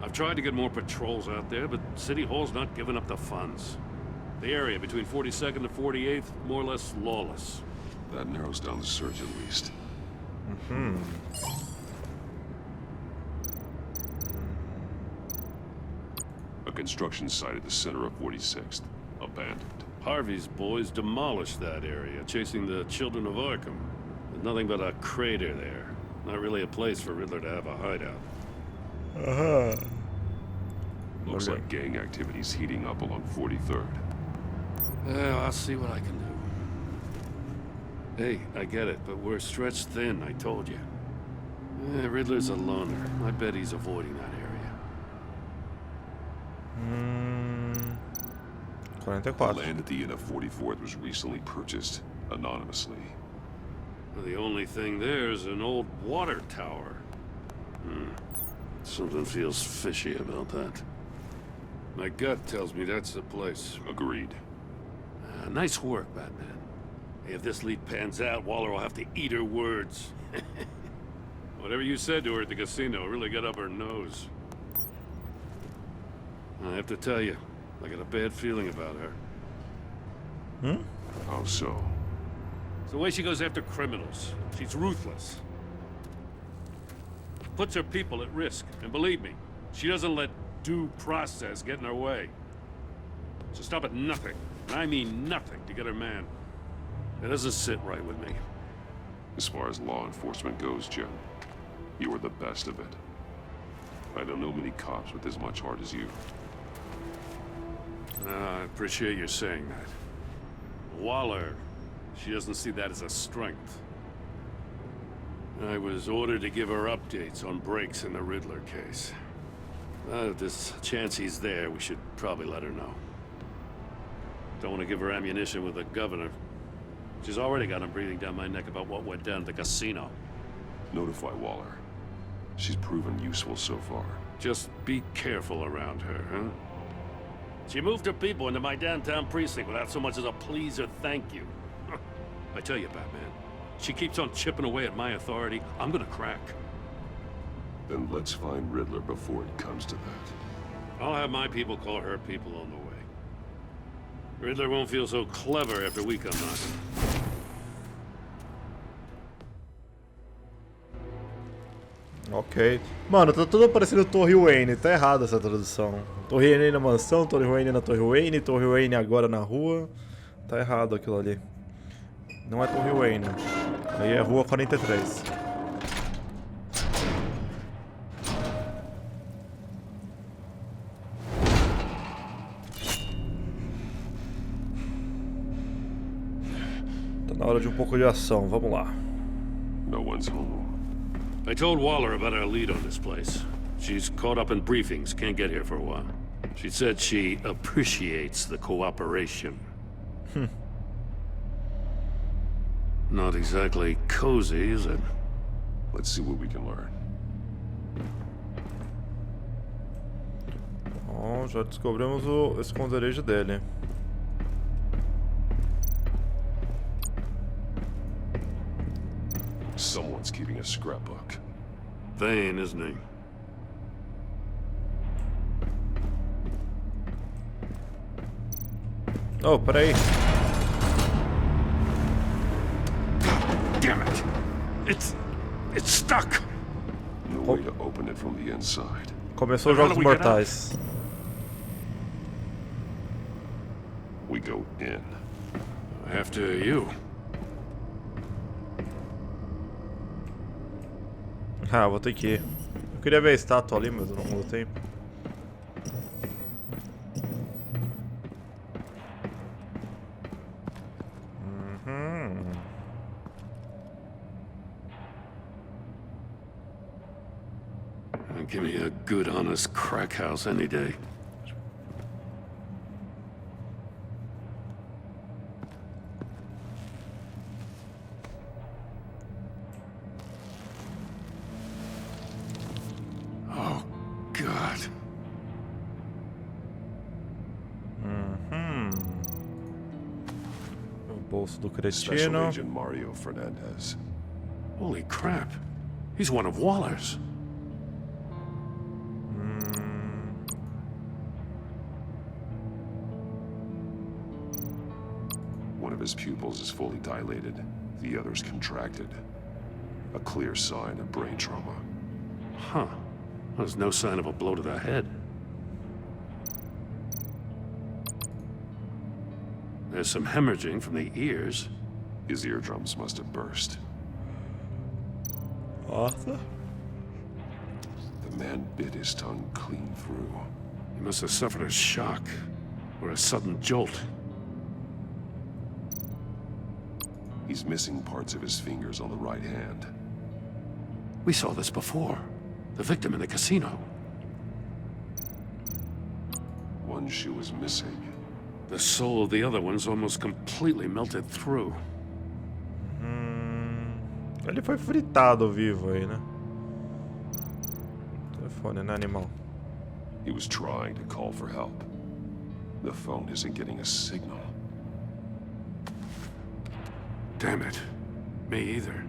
I've tried to get more patrols out there, but City Hall's not giving up the funds. The area between 42nd and 48th, more or less lawless. That narrows down the search at least. A construction site at the center of 46th. Abandoned. Harvey's boys demolished that area, chasing the children of Arkham. There's nothing but a crater there. Not really a place for Riddler to have a hideout. Looks like gang activity's heating up along 43rd. Well, I'll see what I can do. Hey, I get it, but we're stretched thin, I told you. Riddler's a loner. I bet he's avoiding that area. 44. The land at the end of 44th was recently purchased anonymously. Well, the only thing there is an old water tower. Something feels fishy about that. My gut tells me that's the place. Agreed. Nice work, Batman. Hey, if this lead pans out, Waller will have to eat her words. Whatever you said to her at the casino really got up her nose. I have to tell you, I got a bad feeling about her. How so? It's the way she goes after criminals. She's ruthless. Puts her people at risk. And believe me, she doesn't let due process get in her way. So stop at nothing, and I mean nothing, to get her man. It doesn't sit right with me. As far as law enforcement goes, Jim, you are the best of it. I don't know many cops with as much heart as you. I appreciate you saying that. Waller, she doesn't see that as a strength. I was ordered to give her updates on breaks in the Riddler case. If there's a chance he's there, we should probably let her know. Don't want to give her ammunition with the governor. She's already got him breathing down my neck about what went down at the casino. Notify Waller. She's proven useful so far. Just be careful around her, huh? She moved her people into my downtown precinct without so much as a please or thank you. I tell you, Batman, she keeps on chipping away at my authority, I'm gonna crack. Then let's find Riddler before it comes to that. I'll have my people call her people on the way. Riddler won't feel so clever after we come knocking. Ok. Mano, tá tudo parecendo Torre Wayne. Tá errada essa tradução. Torre Wayne na mansão, Torre Wayne na Torre Wayne, Torre Wayne agora na rua. Tá errado aquilo ali. Não é Torre Wayne. Aí é Rua 43. Tá na hora de um pouco de ação. Vamos lá. No one's home. I told Waller about our lead on this place. She's caught up in briefings, can't get here for a while. She said she appreciates the cooperation. Not exactly cozy, is it? Let's see what we can learn. Bom, já descobrimos o esconderijo dele. Someone's keeping a scrapbook. Vane, isn't he? Oh, peraí. Damn it! It's stuck! No way to open it from the inside. Começou os Jogos Mortais. We go in. After you. Ah, vou ter que ir. Eu queria ver a estátua ali, mas eu não botei. Give me a good, honest crack house any day. Oh, God. Bolso do Special cretino. Agent Mario Fernandez. Holy crap. He's one of Waller's. One of his pupils is fully dilated. The other's contracted. A clear sign of brain trauma. Huh. There's no sign of a blow to the head. There's some hemorrhaging from the ears. His eardrums must have burst. Arthur? The man bit his tongue clean through. He must have suffered a shock or a sudden jolt. He's missing parts of his fingers on the right hand. We saw this before. The victim in the casino. One shoe is missing. The soul of the other one's almost completely melted through. Ele foi fritado vivo aí, né? Telefone, né, animal? He was trying to call for help. The phone isn't getting a signal. Damn it. Me either.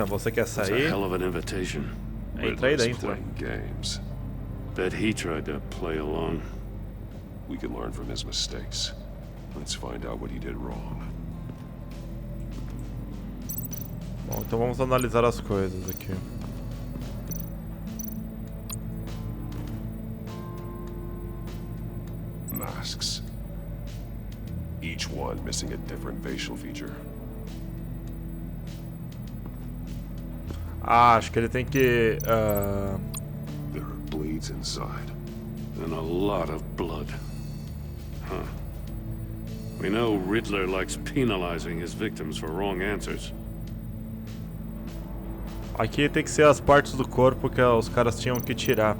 Você quer That's a sair? hell of an invitation. Entra aí dentro. Playing games. Bet he tried to play along. We can learn from his mistakes. Let's find out what he did wrong. Bom, então vamos analisar as coisas aqui. Masks. Each one missing a different facial feature. Ah, acho que ele tem que... There are bleeds inside. And a lot of blood. Huh. We know Riddler likes penalizing his victims for wrong answers. Aqui tem que ser as partes do corpo que os caras tinham que tirar.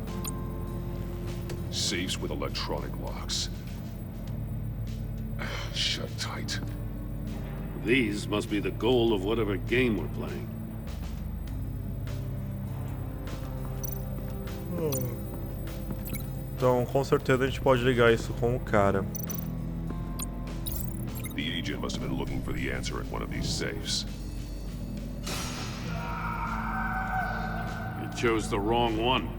Safes with electronic locks. Shut tight. These must be the goal of whatever game we're playing. Então, com certeza a gente pode ligar isso com o cara. The agent must have been looking for the answer in one of these safes. He chose the wrong one.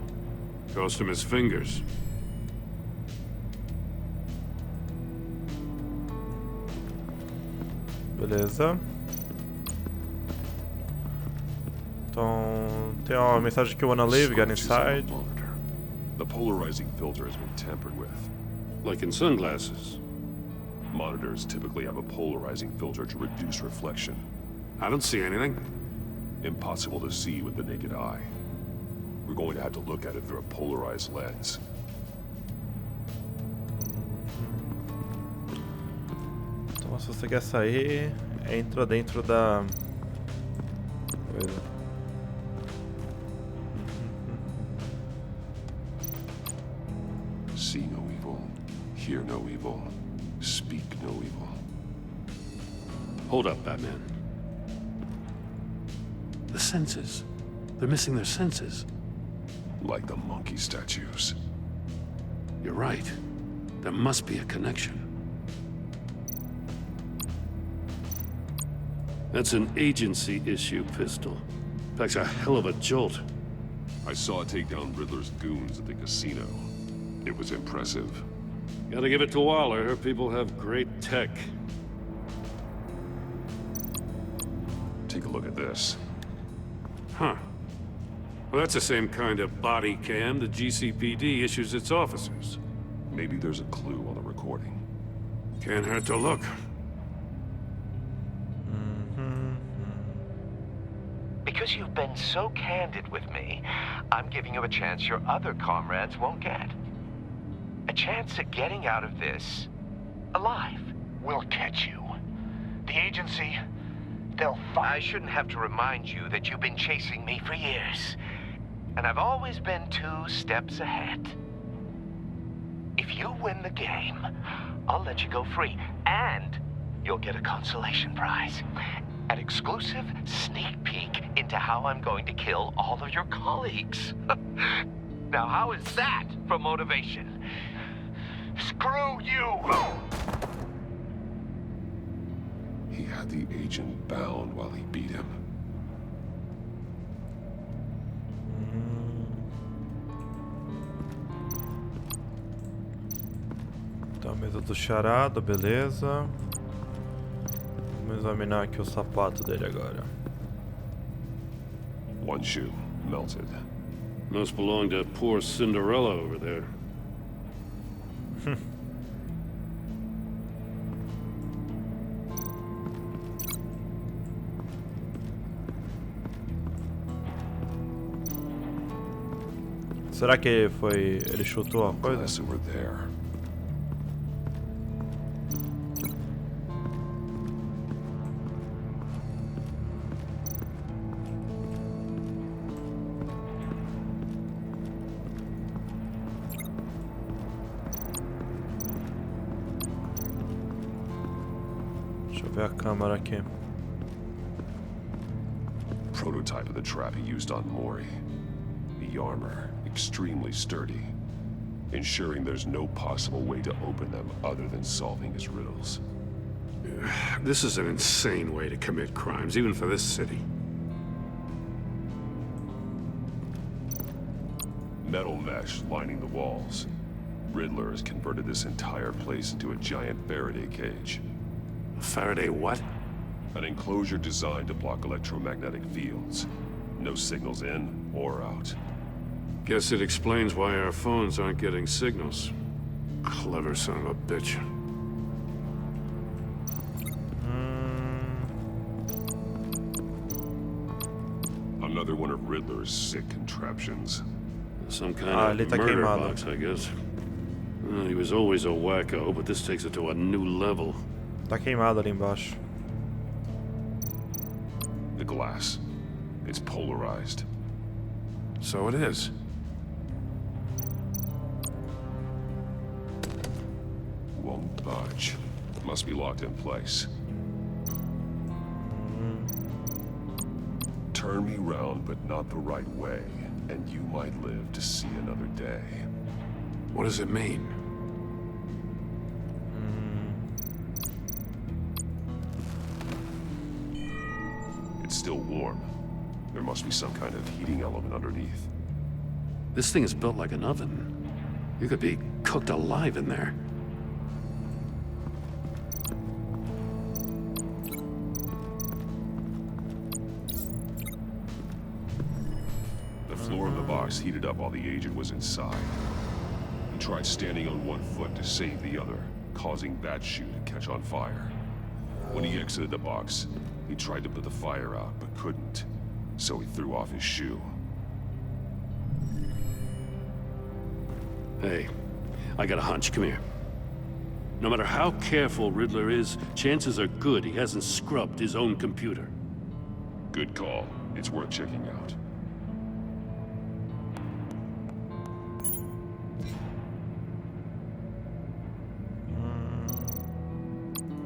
Cost him his fingers. Beleza. Então, tem uma mensagem que wanna leave, get inside. The polarizing filter has been tampered with. Like in sunglasses. Monitors typically have a polarizing filter to reduce reflection. I don't see anything. Impossible to see with the naked eye. We're going to have to look at it through a polarized lens. Então, se você quer sair, entra dentro da... coisa. See no evil, hear no evil, speak no evil. Hold up, Batman. The senses. They're missing their senses. Like the monkey statues. You're right. There must be a connection. That's an agency issue pistol. Packs a hell of a jolt. I saw it take down Riddler's goons at the casino. It was impressive. Gotta give it to Waller. Her people have great tech. Take a look at this. Huh. Well, that's the same kind of body cam the GCPD issues its officers. Maybe there's a clue on the recording. Can't hurt to look. Because you've been so candid with me, I'm giving you a chance your other comrades won't get. A chance at getting out of this alive. We'll catch you. The agency, they'll find... I shouldn't have to remind you that you've been chasing me for years. And I've always been 2 steps ahead. If you win the game, I'll let you go free. And you'll get a consolation prize. An exclusive sneak peek into how I'm going to kill all of your colleagues. Now, how is that for motivation? Screw you! He had the agent bound while he beat him. Tá, mesa do Charada, beleza. Vamos examinar aqui o sapato dele agora. One shoe, melted. Must belong to poor Cinderella over there. Será que foi... ele chutou a coisa? Unless it were there. Deixa eu ver a câmera aqui. Prototype of the trap he used on Mori. The armor, extremely sturdy, ensuring there's no possible way to open them other than solving his riddles. This is an insane way to commit crimes, even for this city. Metal mesh lining the walls. Riddler has converted this entire place into a giant Faraday cage. Faraday what? An enclosure designed to block electromagnetic fields. No signals in or out. Guess it explains why our phones aren't getting signals. Clever son of a bitch. Another one of Riddler's sick contraptions. Some kind of murder box, I guess. Well, he was always a wacko, but this takes it to a new level. Tá queimado ali embaixo. The glass. It's polarized. So it is. Won't budge. Must be locked in place. Turn me round, but not the right way, and you might live to see another day. What does it mean? It's still warm. There must be some kind of heating element underneath. This thing is built like an oven. You could be cooked alive in there. The floor of the box heated up while the agent was inside. He tried standing on one foot to save the other, causing that shoe to catch on fire. When he exited the box, he tried to put the fire out, but couldn't. So he threw off his shoe. Hey, I got a hunch. Come here. No matter how careful Riddler is, chances are good he hasn't scrubbed his own computer. Good call. It's worth checking out.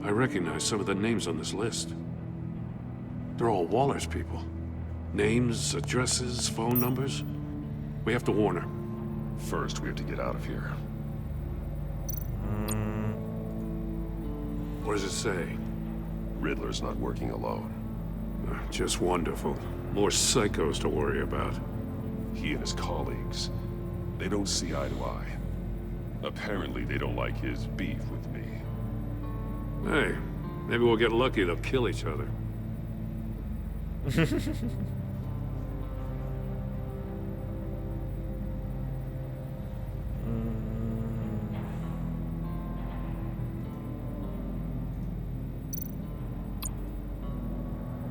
I recognize some of the names on this list. They're all Waller's people. Names, addresses, phone numbers. We have to warn her. First, we have to get out of here. What does it say? Riddler's not working alone. Just wonderful. More psychos to worry about. He and his colleagues. They don't see eye to eye. Apparently, they don't like his beef with me. Hey, maybe we'll get lucky. They'll kill each other.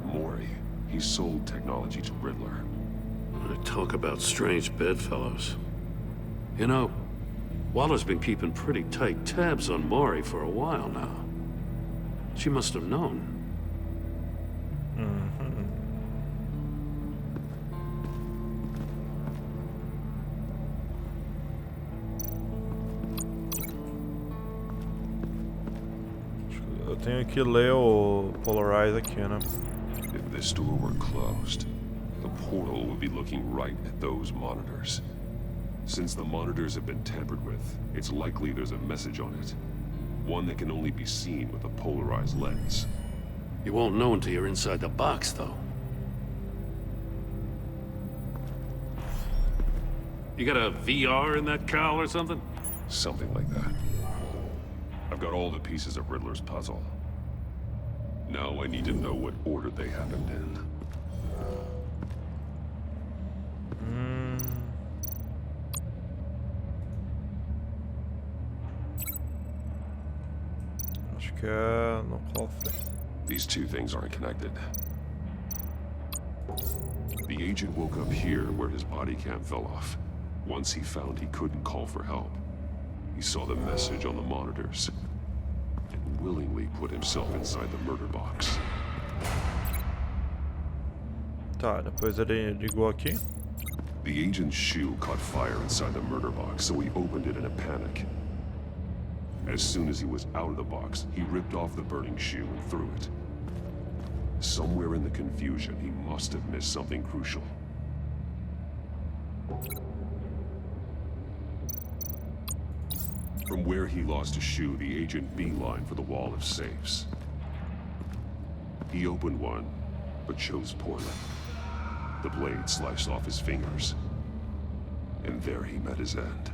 Mori. He sold technology to Riddler. Talk about strange bedfellows. You know, Waller's been keeping pretty tight tabs on Mori for a while now. She must have known. Eu tenho que ler o Polarize aqui, né? If this door were closed, portal would be looking right at those monitors. Since the monitors have been tampered with, it's likely there's a message on it. One that can only be seen with a polarized lens. You won't know until you're inside the box, though. You got a VR in that cowl or something? Something like that. I've got all the pieces of Riddler's puzzle. Now I need to know what order they happened in. Acho que é no cofre. These two things aren't connected. The agent woke up here where his body cam fell off. Once he found he couldn't call for help, he saw the message on the monitors and willingly put himself inside the murder box. Tá, depois ele ligou aqui. The agent's shoe caught fire inside the murder box, so he opened it in a panic. As soon as he was out of the box, he ripped off the burning shoe and threw it. Somewhere in the confusion, he must have missed something crucial. From where he lost a shoe, the agent beelined for the wall of safes. He opened one, but chose poorly. The blade sliced off his fingers, and there he met his end.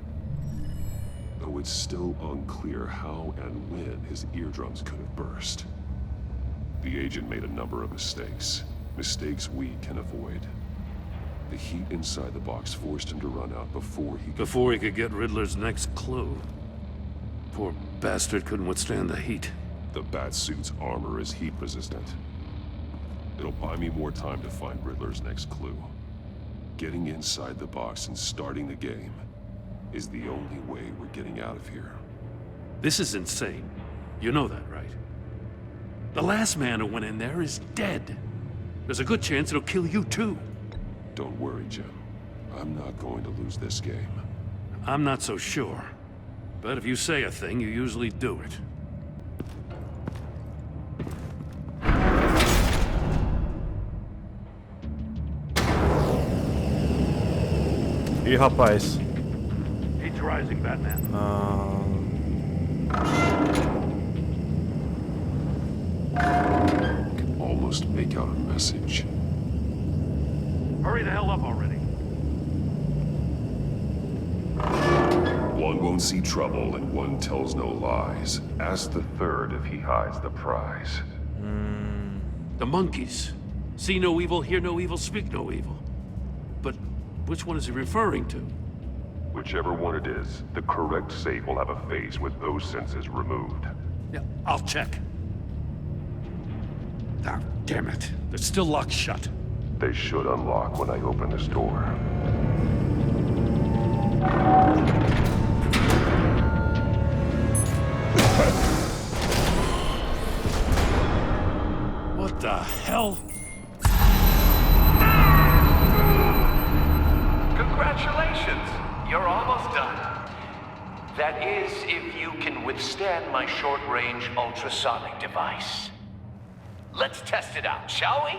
Though it's still unclear how and when his eardrums could have burst. The agent made a number of mistakes. Mistakes we can avoid. The heat inside the box forced him to run out before he could get Riddler's next clue. Poor bastard couldn't withstand the heat. The Batsuit's armor is heat resistant. It'll buy me more time to find Riddler's next clue. Getting inside the box and starting the game is the only way we're getting out of here. This is insane. You know that, right? The last man who went in there is dead. There's a good chance it'll kill you too. Don't worry, Jim. I'm not going to lose this game. I'm not so sure. But if you say a thing, you usually do it. Ih, rapaz. Heat's rising, Batman. Can almost make out a message. Hurry the hell up already. One won't see trouble and one tells no lies. Ask the third if he hides the prize. The monkeys. See no evil, hear no evil, speak no evil. But which one is he referring to? Whichever one it is, the correct safe will have a face with those senses removed. Yeah, I'll check. Ah, damn it. They're still locked shut. They should unlock when I open this door. What the hell? Congratulations! You're almost done. That is, if you can withstand my short-range ultrasonic device. Let's test it out, shall we?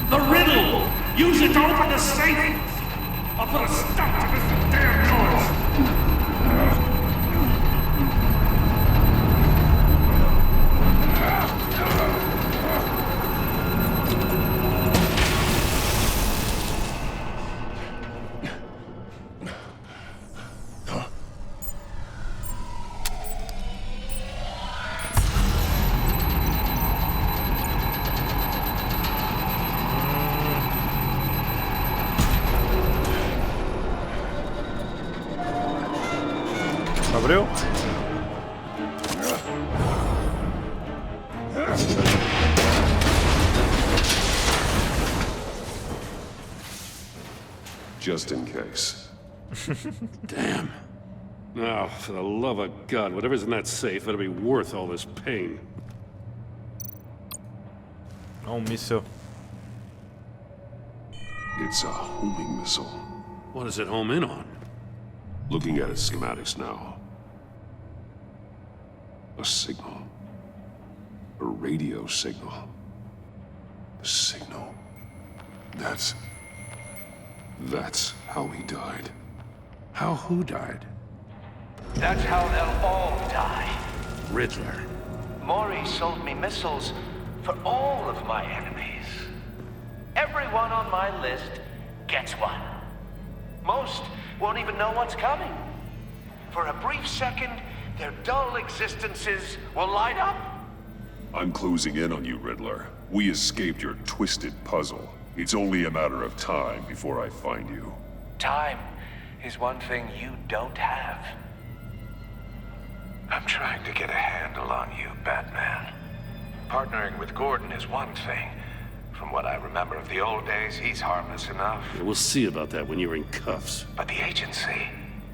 The riddle! Use it to open the safe! I'll put a stop to this damn noise! Abriu? Just in case. Damn. Now, for the love of God, whatever's in that safe better be worth all this pain. Oh, missile. It's a homing missile. What does it home in on? Looking at its schematics now. A signal. A radio signal. Signal. That's how he died. How who died? That's how they'll all die. Riddler. Maury sold me missiles for all of my enemies. Everyone on my list gets one. Most won't even know what's coming. For a brief second, their dull existences will light up. I'm closing in on you, Riddler. We escaped your twisted puzzle. It's only a matter of time before I find you. Time is one thing you don't have. I'm trying to get a handle on you, Batman. Partnering with Gordon is one thing. From what I remember of the old days, he's harmless enough. Yeah, we'll see about that when you're in cuffs. But the agency,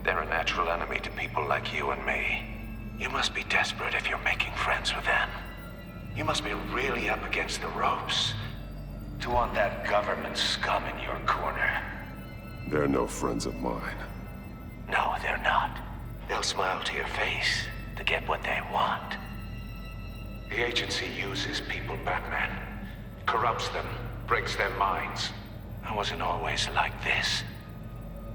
they're a natural enemy to people like you and me. You must be desperate if you're making friends with them. You must be really up against the ropes to want that government scum in your corner. They're no friends of mine. No, they're not. They'll smile to your face to get what they want. The agency uses people, Batman. Corrupts them, breaks their minds. I wasn't always like this.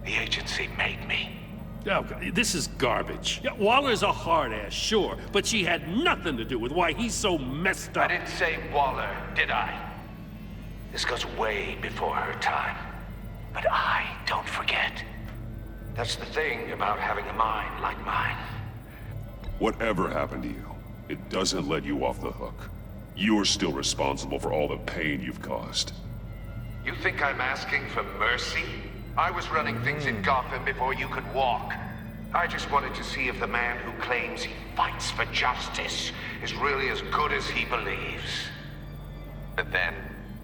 The agency made me. Oh, this is garbage. Yeah, Waller's a hard ass, sure, but she had nothing to do with why he's so messed up. I didn't say Waller, did I? This goes way before her time. But I don't forget. That's the thing about having a mind like mine. Whatever happened to you, it doesn't let you off the hook. You're still responsible for all the pain you've caused. You think I'm asking for mercy? I was running things in Gotham before you could walk. I just wanted to see if the man who claims he fights for justice is really as good as he believes. But then,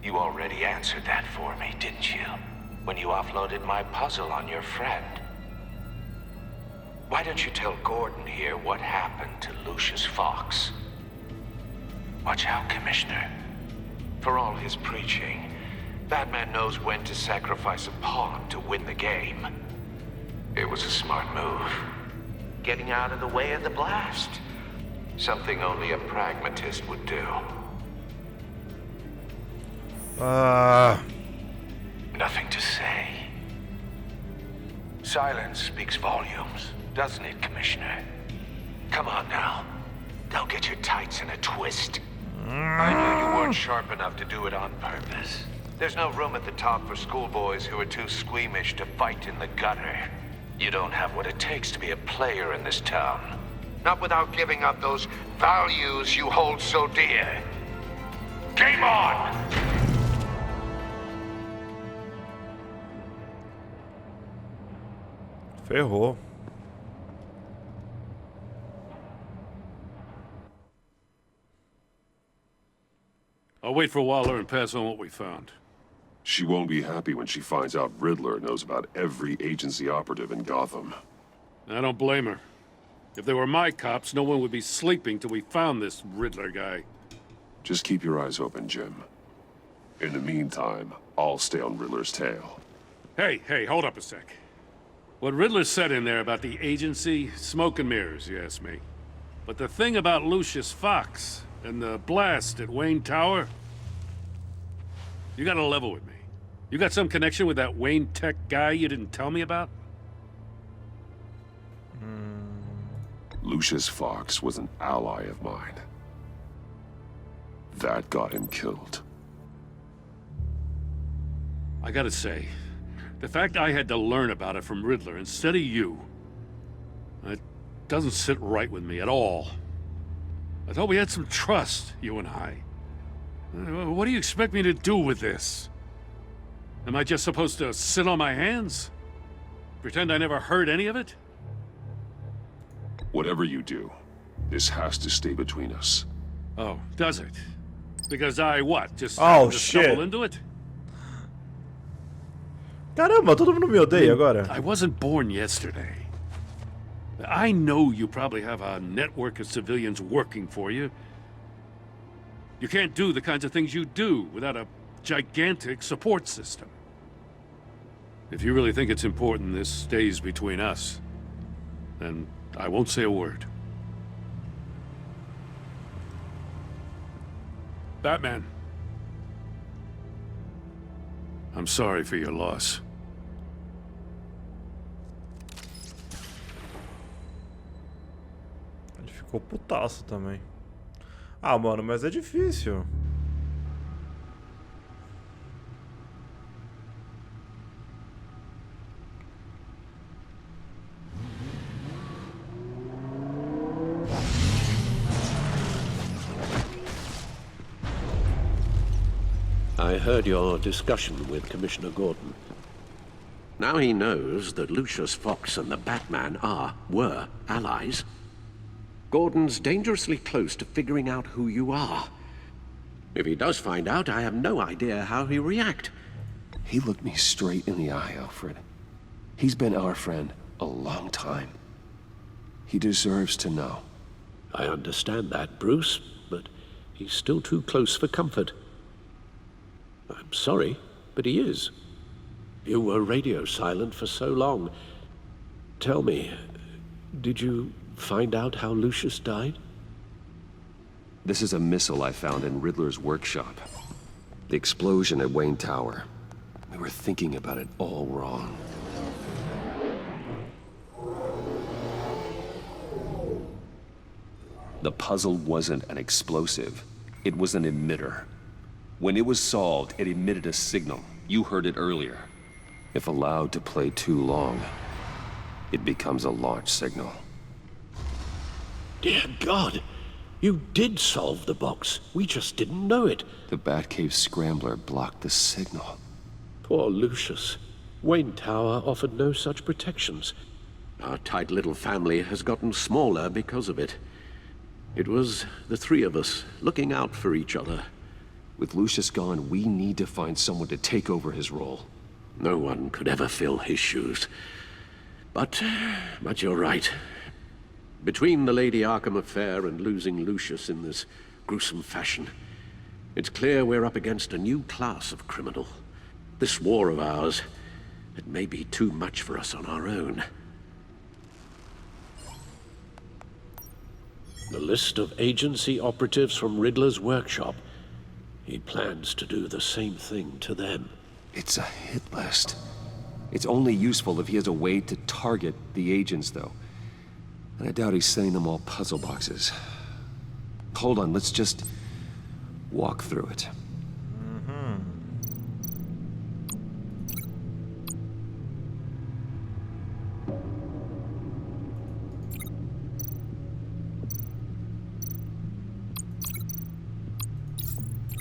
you already answered that for me, didn't you? When you offloaded my puzzle on your friend. Why don't you tell Gordon here what happened to Lucius Fox? Watch out, Commissioner. For all his preaching, Batman knows when to sacrifice a pawn to win the game. It was a smart move. Getting out of the way of the blast. Something only a pragmatist would do. Nothing to say. Silence speaks volumes, doesn't it, Commissioner? Come on now. Don't get your tights in a twist. I knew you weren't sharp enough to do it on purpose. There's no room at the top for schoolboys who are too squeamish to fight in the gutter. You don't have what it takes to be a player in this town. Not without giving up those values you hold so dear. Game on! Ferrou. I'll wait for Waller and pass on what we found. She won't be happy when she finds out Riddler knows about every agency operative in Gotham. I don't blame her. If they were my cops, no one would be sleeping till we found this Riddler guy. Just keep your eyes open, Jim. In the meantime, I'll stay on Riddler's tail. Hey, hold up a sec. What Riddler said in there about the agency, smoke and mirrors, you ask me. But the thing about Lucius Fox and the blast at Wayne Tower, you gotta level with me. You got some connection with that Wayne Tech guy you didn't tell me about? Lucius Fox was an ally of mine. That got him killed. I gotta say, the fact I had to learn about it from Riddler instead of you, it doesn't sit right with me at all. I thought we had some trust, you and I. What do you expect me to do with this? Am I just supposed to sit on my hands? Pretend I never heard any of it? Whatever you do, this has to stay between us. Oh, does it? Because I what? Just shit. stumble into it? Caramba, todo mundo me odeia agora. I wasn't born yesterday. I know you probably have a network of civilians working for you. You can't do the kinds of things you do without a gigantic support system. If you really think it's important this stays between us, then I won't say a word. Batman, I'm sorry for your loss. Ele ficou putaço também. Ah, mano, mas é difícil. I heard your discussion with Commissioner Gordon. Now he knows that Lucius Fox and the Batman were allies. Gordon's dangerously close to figuring out who you are. If he does find out, I have no idea how he'll react. He looked me straight in the eye, Alfred. He's been our friend a long time. He deserves to know. I understand that, Bruce, but he's still too close for comfort. I'm sorry, but he is. You were radio silent for so long. Tell me, did you find out how Lucius died? This is a missile I found in Riddler's workshop. The explosion at Wayne Tower. We were thinking about it all wrong. The puzzle wasn't an explosive. It was an emitter. When it was solved, it emitted a signal. You heard it earlier. If allowed to play too long, it becomes a launch signal. Dear God, you did solve the box. We just didn't know it. The Batcave scrambler blocked the signal. Poor Lucius. Wayne Tower offered no such protections. Our tight little family has gotten smaller because of it. It was the three of us looking out for each other. With Lucius gone, we need to find someone to take over his role. No one could ever fill his shoes. But you're right. Between the Lady Arkham affair and losing Lucius in this gruesome fashion, it's clear we're up against a new class of criminal. This war of ours, it may be too much for us on our own. The list of agency operatives from Riddler's workshop. He plans to do the same thing to them. It's a hit list. It's only useful if he has a way to target the agents, though. And I doubt he's sending them all puzzle boxes. Hold on, let's just walk through it.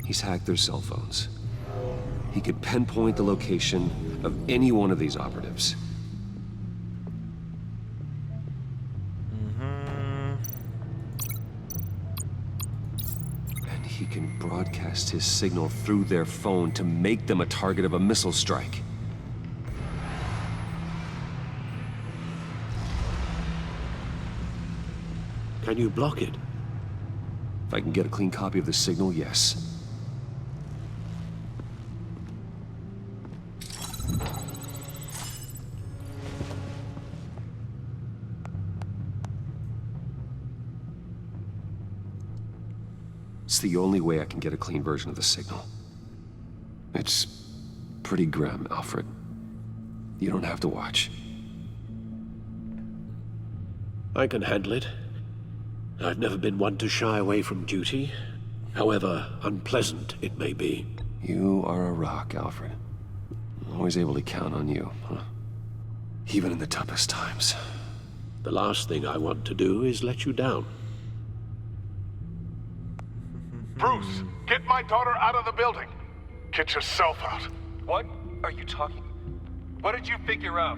He's hacked their cell phones. He could pinpoint the location of any one of these operatives. And he can broadcast his signal through their phone to make them a target of a missile strike. Can you block it? If I can get a clean copy of the signal, yes. It's the only way I can get a clean version of the signal. It's pretty grim, Alfred. You don't have to watch. I can handle it. I've never been one to shy away from duty, however unpleasant it may be. You are a rock, Alfred. I'm always able to count on you, huh? Even in the toughest times. The last thing I want to do is let you down. Bruce, get my daughter out of the building. Get yourself out. What are you talking? What did you figure out?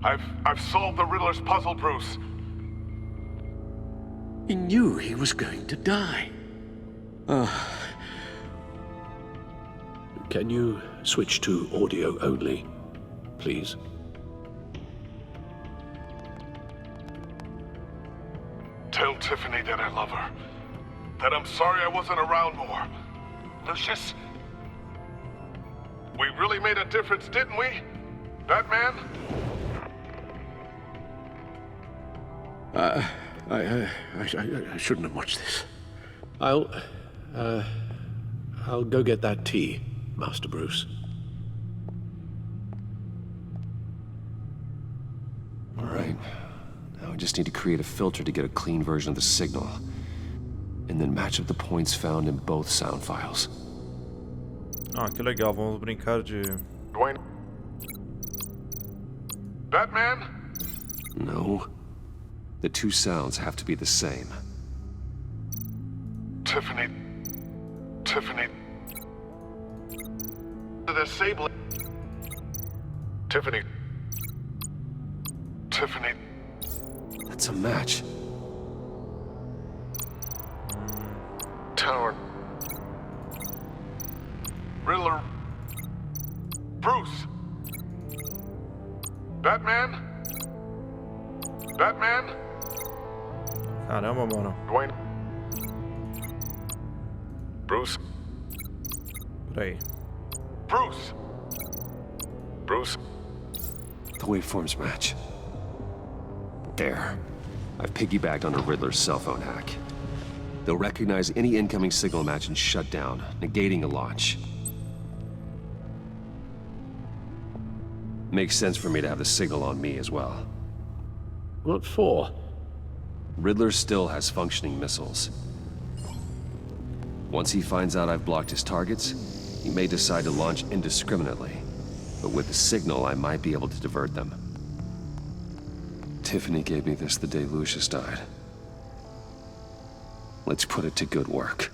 I've solved the Riddler's puzzle, Bruce. He knew he was going to die. Can you switch to audio only, please? Tell Tiffany that I love her. That I'm sorry I wasn't around more. Lucius? We really made a difference, didn't we? Batman? I shouldn't have watched this. I'll go get that tea, Master Bruce. just need to create a filter to get a clean version of the signal, and then match up the points found in both sound files. Ah, que legal. Vamos brincar de... Dwayne? Batman? No. The two sounds have to be the same. Tiffany. The disabling. Tiffany. That's a match. Tower. Riddler. Bruce. Batman? Caramba, mano. Dwayne. Bruce. Peraí. Bruce. The waveforms match. There. I've piggybacked onto Riddler's cell phone hack. They'll recognize any incoming signal match and shut down, negating a launch. Makes sense for me to have the signal on me as well. What for? Riddler still has functioning missiles. Once he finds out I've blocked his targets, he may decide to launch indiscriminately. But with the signal, I might be able to divert them. Tiffany gave me this the day Lucius died. Let's put it to good work.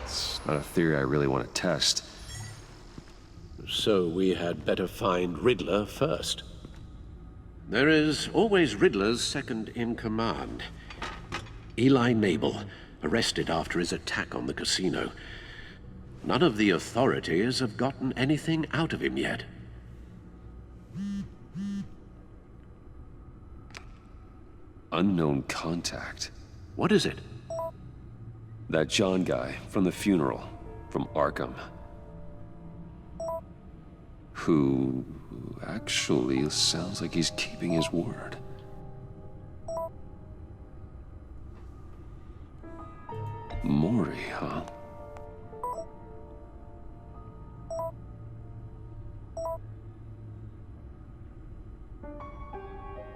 It's not a theory I really want to test. So we had better find Riddler first. There is always Riddler's second in command. Eli Nabel, arrested after his attack on the casino. None of the authorities have gotten anything out of him yet. Unknown contact. What is it? That John guy from the funeral, from Arkham. Who actually sounds like he's keeping his word. Mori, huh?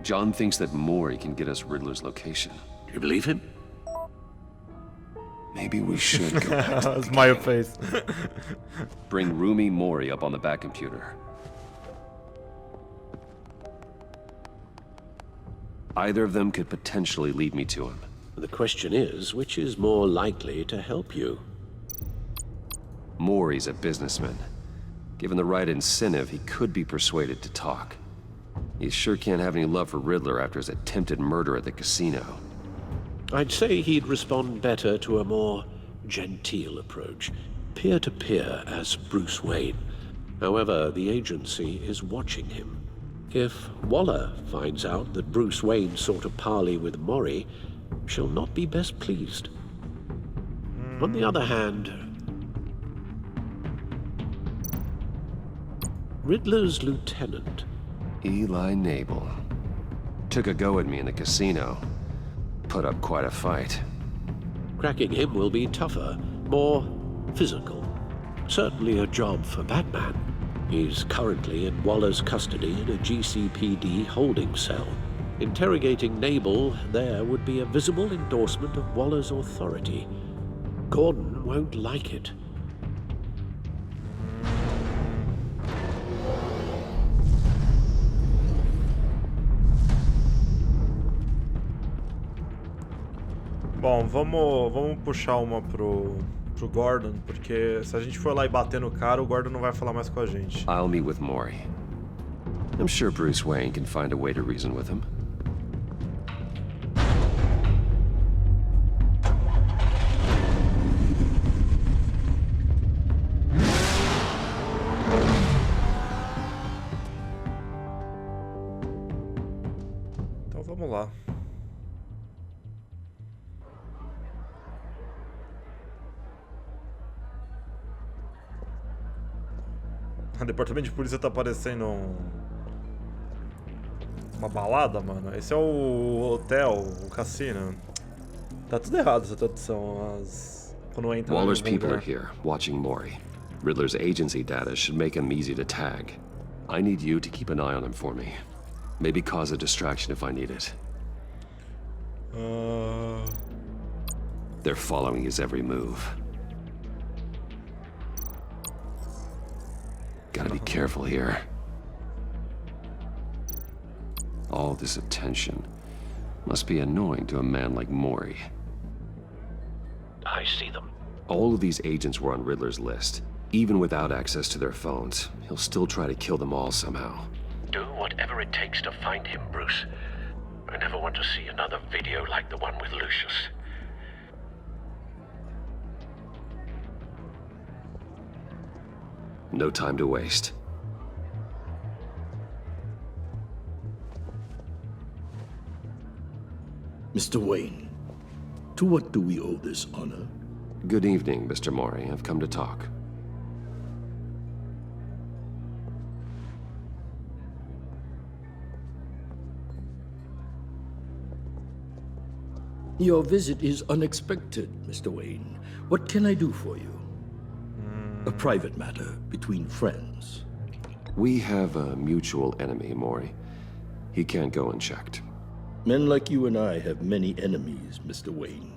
John thinks that Mori can get us Riddler's location. Do you believe him? Maybe we should go back to the That's my face. Bring Rumi Mori up on the back computer. Either of them could potentially lead me to him. The question is, which is more likely to help you? Mori's a businessman. Given the right incentive, he could be persuaded to talk. He sure can't have any love for Riddler after his attempted murder at the casino. I'd say he'd respond better to a more genteel approach, peer-to-peer as Bruce Wayne. However, the agency is watching him. If Waller finds out that Bruce Wayne sought a parley with Mori, she'll not be best pleased. On the other hand, Riddler's lieutenant, Eli Nabel, took a go at me in the casino. Put up quite a fight. cracking him will be tougher, more physical. Certainly a job for Batman. He's currently in Waller's custody in a GCPD holding cell. Interrogating Nabel there would be a visible endorsement of Waller's authority. Gordon won't like it. Bom, vamos puxar uma pro Gordon, porque se a gente for lá e bater no cara, o Gordon não vai falar mais com a gente. I'll meet with Mori. I'm sure Bruce Wayne can find a way to reason with him. Então vamos lá. O departamento de polícia tá parecendo uma balada, mano. Esse é o hotel, o cassino. Tá tudo errado essa tradução. Quando entra Waller's no people lugar. are here, watching Mori. Riddler's agency data should make him easy to tag. I need you to keep an eye on him for me. Maybe cause a distraction if I need it. They're following his every move. Gotta be careful here. All this attention must be annoying to a man like Mori. I see them. All of these agents were on Riddler's list. Even without access to their phones, he'll still try to kill them all somehow. Do whatever it takes to find him, Bruce. I never want to see another video like the one with Lucius. No time to waste. Mr. Wayne, to what do we owe this honor? Good evening, Mr. Mori. I've come to talk. Your visit is unexpected, Mr. Wayne. What can I do for you? A private matter between friends. We have a mutual enemy, Mori. He can't go unchecked. Men like you and I have many enemies, Mr. Wayne.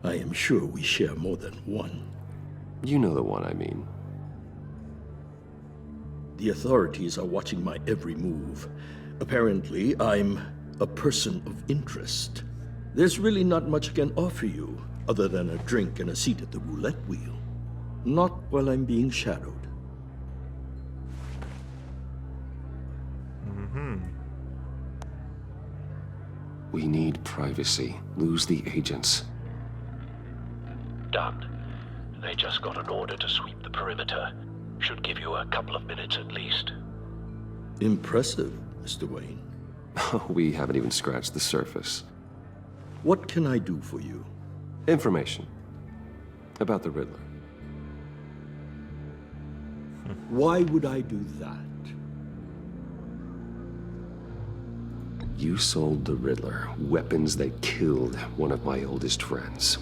I am sure we share more than one. You know the one I mean. The authorities are watching my every move. Apparently, I'm a person of interest. There's really not much I can offer you, other than a drink and a seat at the roulette wheel. Not while I'm being shadowed. We need privacy. Lose the agents. Done. They just got an order to sweep the perimeter. Should give you a couple of minutes at least. Impressive, Mr. Wayne. We haven't even scratched the surface. What can I do for you? Information. About the Riddler. Why would I do that? You sold the Riddler weapons that killed one of my oldest friends.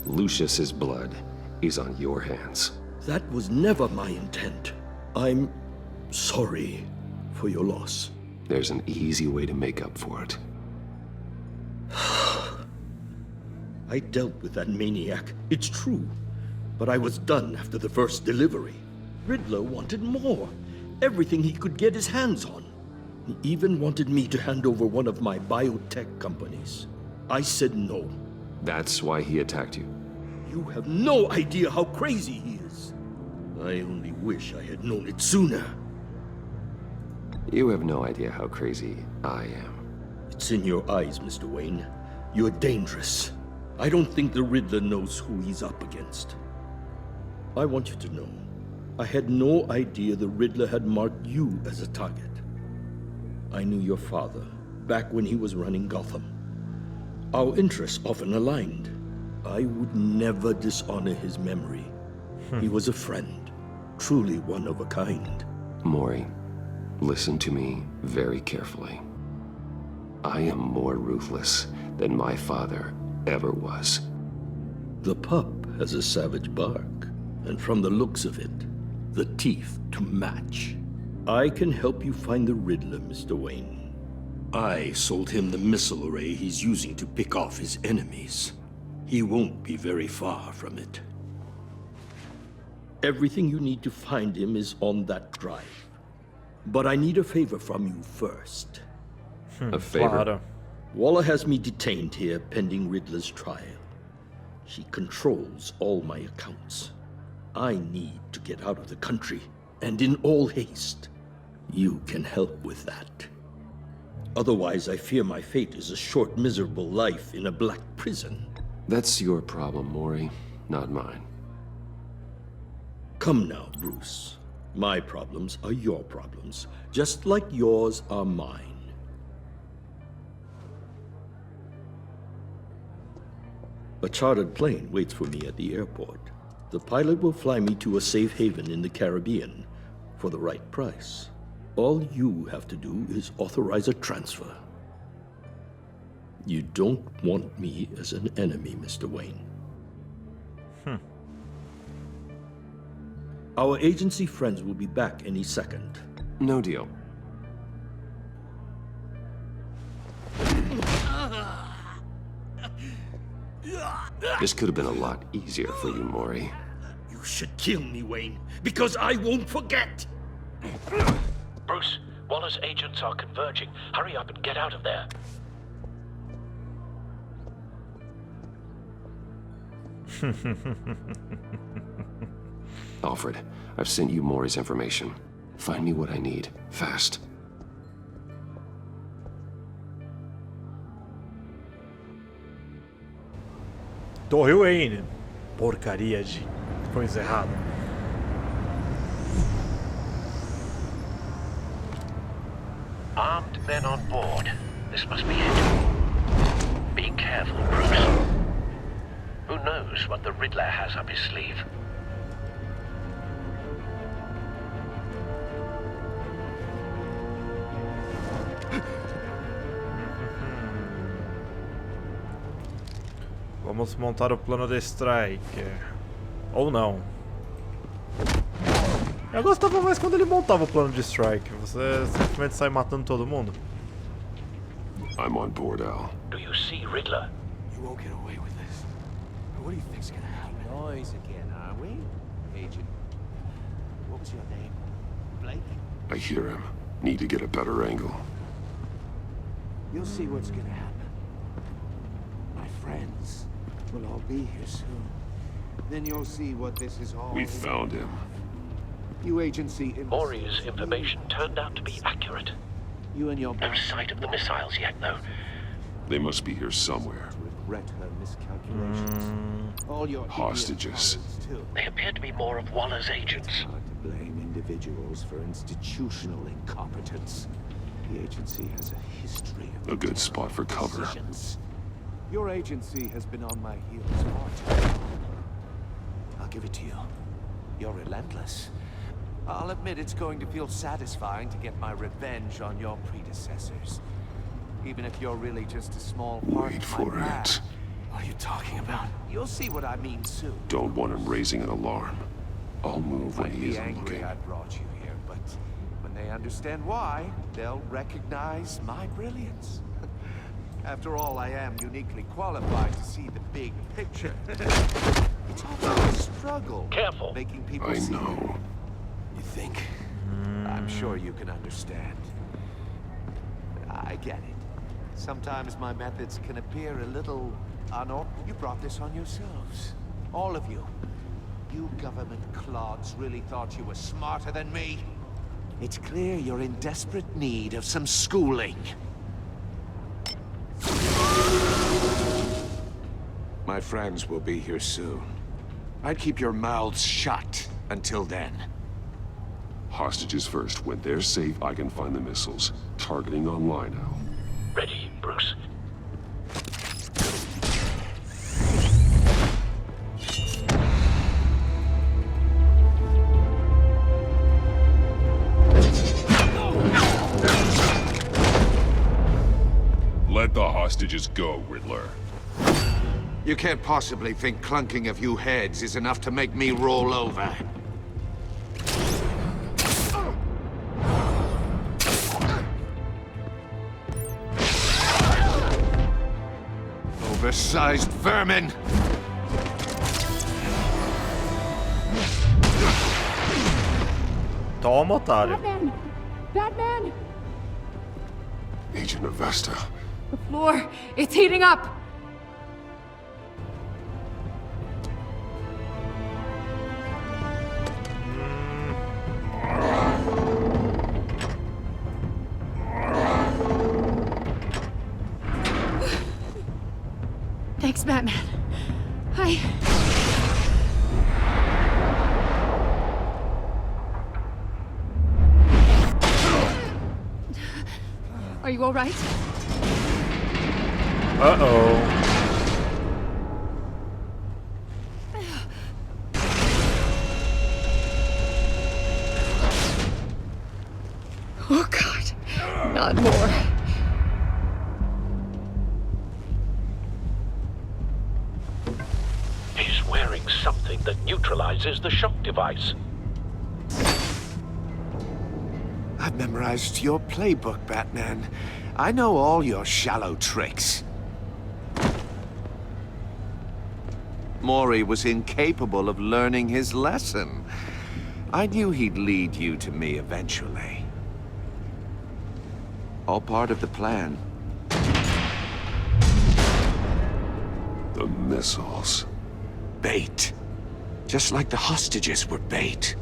Lucius's blood is on your hands. That was never my intent. I'm sorry for your loss. There's an easy way to make up for it. I dealt with that maniac, it's true. But I was done after the first delivery. Riddler wanted more. Everything he could get his hands on. He even wanted me to hand over one of my biotech companies. I said no. That's why he attacked you. You have no idea how crazy he is. I only wish I had known it sooner. You have no idea how crazy I am. It's in your eyes, Mr. Wayne. You're dangerous. I don't think the Riddler knows who he's up against. I want you to know, I had no idea the Riddler had marked you as a target. I knew your father back when he was running Gotham. Our interests often aligned. I would never dishonor his memory. He was a friend, truly one of a kind. Mori, listen to me very carefully. I am more ruthless than my father ever was. The pup has a savage bark, and from the looks of it, the teeth to match. I can help you find the Riddler, Mr. Wayne. I sold him the missile array he's using to pick off his enemies. He won't be very far from it. Everything you need to find him is on that drive. But I need a favor from you first. A favor? Waller has me detained here pending Riddler's trial. She controls all my accounts. I need to get out of the country, and in all haste. You can help with that. Otherwise, I fear my fate is a short, miserable life in a black prison. That's your problem, Mori, not mine. Come now, Bruce. My problems are your problems, just like yours are mine. A chartered plane waits for me at the airport. The pilot will fly me to a safe haven in the Caribbean for the right price. All you have to do is authorize a transfer. You don't want me as an enemy, Mr. Wayne. Our agency friends will be back any second. No deal. This could have been a lot easier for you, Maury. You should kill me, Wayne, because I won't forget! Bruce, Waller's agents are converging. Hurry up and get out of there. Alfred, I've sent you Maury's information. Find me what I need, fast. Torre Wayne. Porcaria de coisa errada. Armed men on board. This must be it. Be careful, Bruce. Who knows what the Riddler has up his sleeve? Vamos montar o plano de strike. Ou não. Eu gostava mais quando ele montava o plano de strike. Você simplesmente sai matando todo mundo. I'm on board, Al. Do you see Riddler? You won't get away with this. What do you think's gonna happen? Noise again, are we? Agent. What was your name? Blake? I hear him. Need to get a better angle. You'll see what's gonna happen. My friends will all be here soon. Then you'll see what this is all. We found him. You agency. Maury's information turned out to be accurate. You and your no sight of the missiles yet, though. They must be here somewhere. Regret her miscalculations. All your hostages. They appear to be more of Waller's agents. It's hard to blame individuals for institutional incompetence. The agency has a history of a good spot for cover. Decisions. Your agency has been on my heels far too long. I'll give it to you. You're relentless. I'll admit it's going to feel satisfying to get my revenge on your predecessors. Even if you're really just a small part Wait of my for plan. it. What are you talking about? You'll see what I mean soon. Don't want him raising an alarm. I'll move when he isn't angry looking. I brought you here, but when they understand why, they'll recognize my brilliance. After all, I am uniquely qualified to see the big picture. It's all about the struggle. Careful. Making people I see know. You think? I'm sure you can understand. I get it. Sometimes my methods can appear a little unorthodox. You brought this on yourselves. All of you. You government clods really thought you were smarter than me? It's clear you're in desperate need of some schooling. My friends will be here soon. I'd keep your mouths shut until then. Hostages first. When they're safe, I can find the missiles. Targeting online now. Ready, Bruce. Let the hostages go, Riddler. You can't possibly think clunking a few heads is enough to make me roll over. Oversized vermin! Toma, otário. Batman! Batman! Agent Avesta. The floor, it's heating up! Thanks, Batman. Are you all right? Uh-oh. Oh, God. Not more. He's wearing something that neutralizes the shock device. memorized your playbook, Batman. I know all your shallow tricks. Mori was incapable of learning his lesson. I knew he'd lead you to me eventually. All part of the plan. The missiles. Bait. Just like the hostages were bait.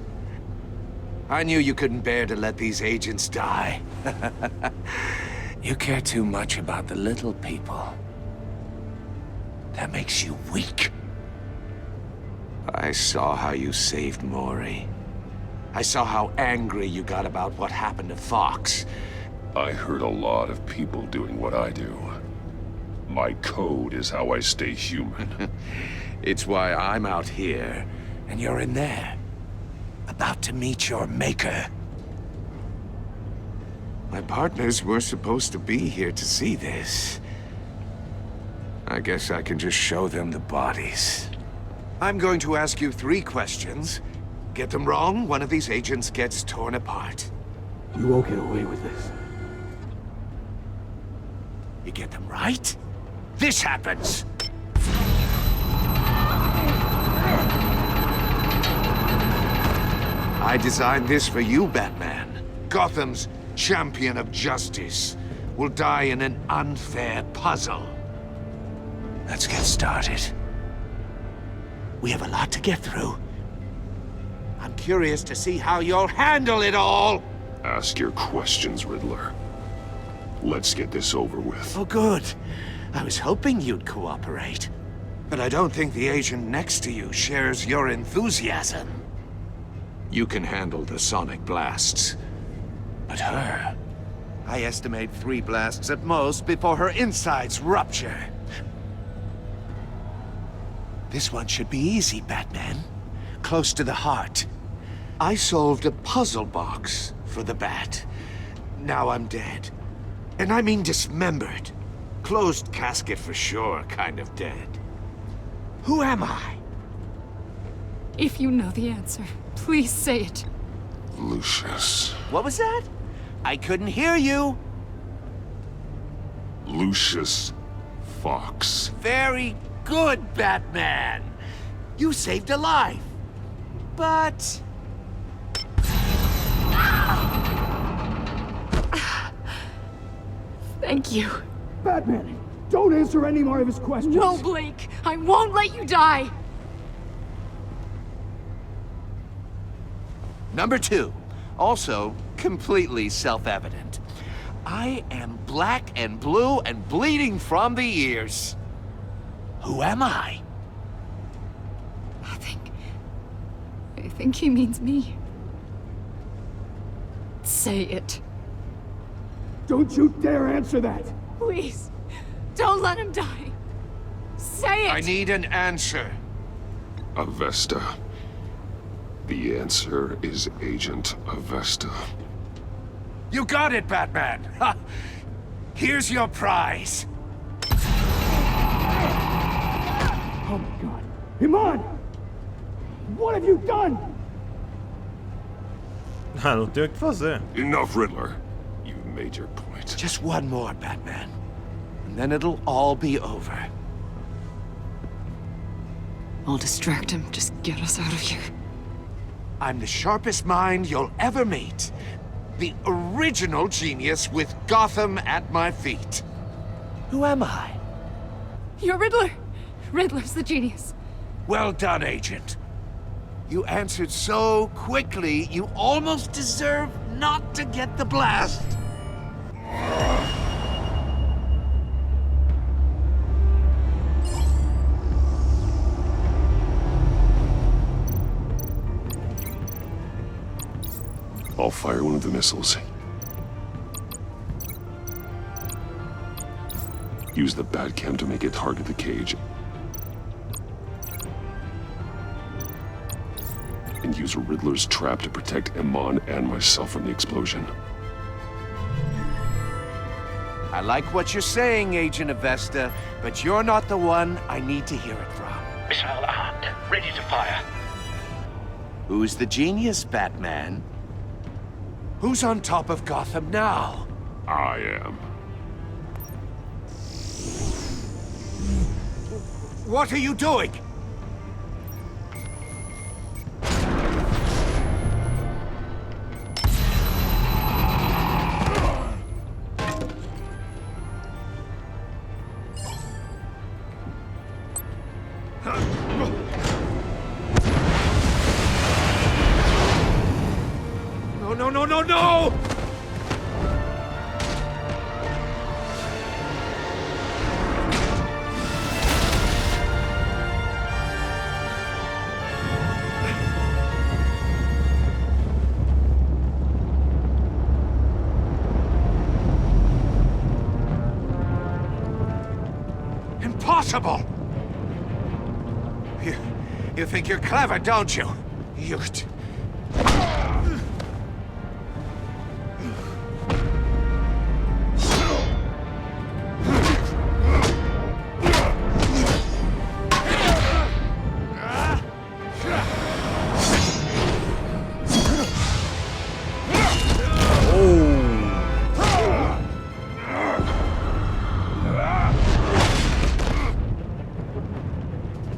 I knew you couldn't bear to let these agents die. You care too much about the little people. That makes you weak. I saw how you saved Mori. I saw how angry you got about what happened to Fox. I heard a lot of people doing what I do. My code is how I stay human. It's why I'm out here, and you're in there. About to meet your maker. My partners were supposed to be here to see this. I guess I can just show them the bodies. I'm going to ask you 3 questions. Get them wrong, one of these agents gets torn apart. You won't get away with this. You get them right, this happens. I designed this for you, Batman. Gotham's champion of justice will die in an unfair puzzle. Let's get started. We have a lot to get through. I'm curious to see how you'll handle it all. Ask your questions, Riddler. Let's get this over with. Oh, good. I was hoping you'd cooperate. But I don't think the agent next to you shares your enthusiasm. You can handle the sonic blasts. But her... I estimate 3 blasts at most before her insides rupture. This one should be easy, Batman. Close to the heart. I solved a puzzle box for the Bat. Now I'm dead. And I mean dismembered. Closed casket for sure, kind of dead. Who am I? If you know the answer, please say it. Lucius. What was that? I couldn't hear you. Lucius Fox. Very good, Batman. You saved a life. But... Thank you. Batman, don't answer any more of his questions. No, Blake. I won't let you die. Number 2. Also, completely self-evident. I am black and blue and bleeding from the ears. Who am I? I think he means me. Say it. Don't you dare answer that! Please, don't let him die. Say it! I need an answer. Avesta. The answer is Agent Avesta. You got it, Batman! Ha! Here's your prize. Oh my God. Iman! What have you done? Ah, não tem o que fazer. Enough, Riddler. You've made your point. Just one more, Batman. And then it'll all be over. I'll distract him. Just get us out of here. I'm the sharpest mind you'll ever meet. The original genius with Gotham at my feet. Who am I? You're Riddler. Riddler's the genius. Well done, Agent. You answered so quickly, you almost deserve not to get the blast. I'll fire one of the missiles. Use the Batcam to make it target the cage. And use Riddler's trap to protect Iman and myself from the explosion. I like what you're saying, Agent Avesta, but you're not the one I need to hear it from. Missile armed, ready to fire. Who's the genius, Batman? Who's on top of Gotham now? I am. What are you doing? No! Impossible! You think you're clever, don't you?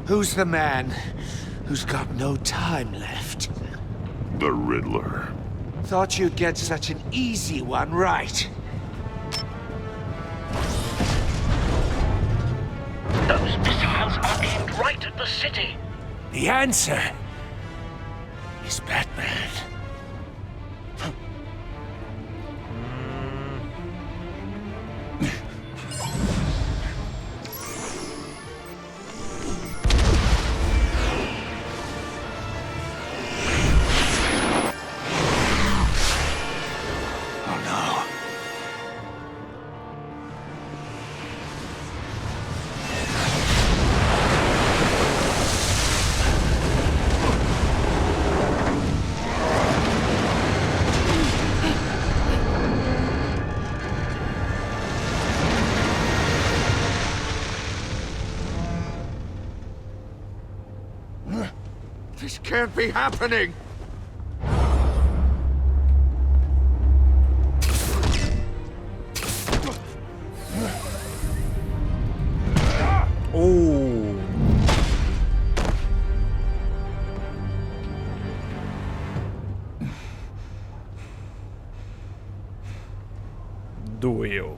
Who's the man who's got no time left? The Riddler. Thought you'd get such an easy one right. Those missiles are aimed right at the city. The answer is Batman. This can't be happening! Oh! Doeu.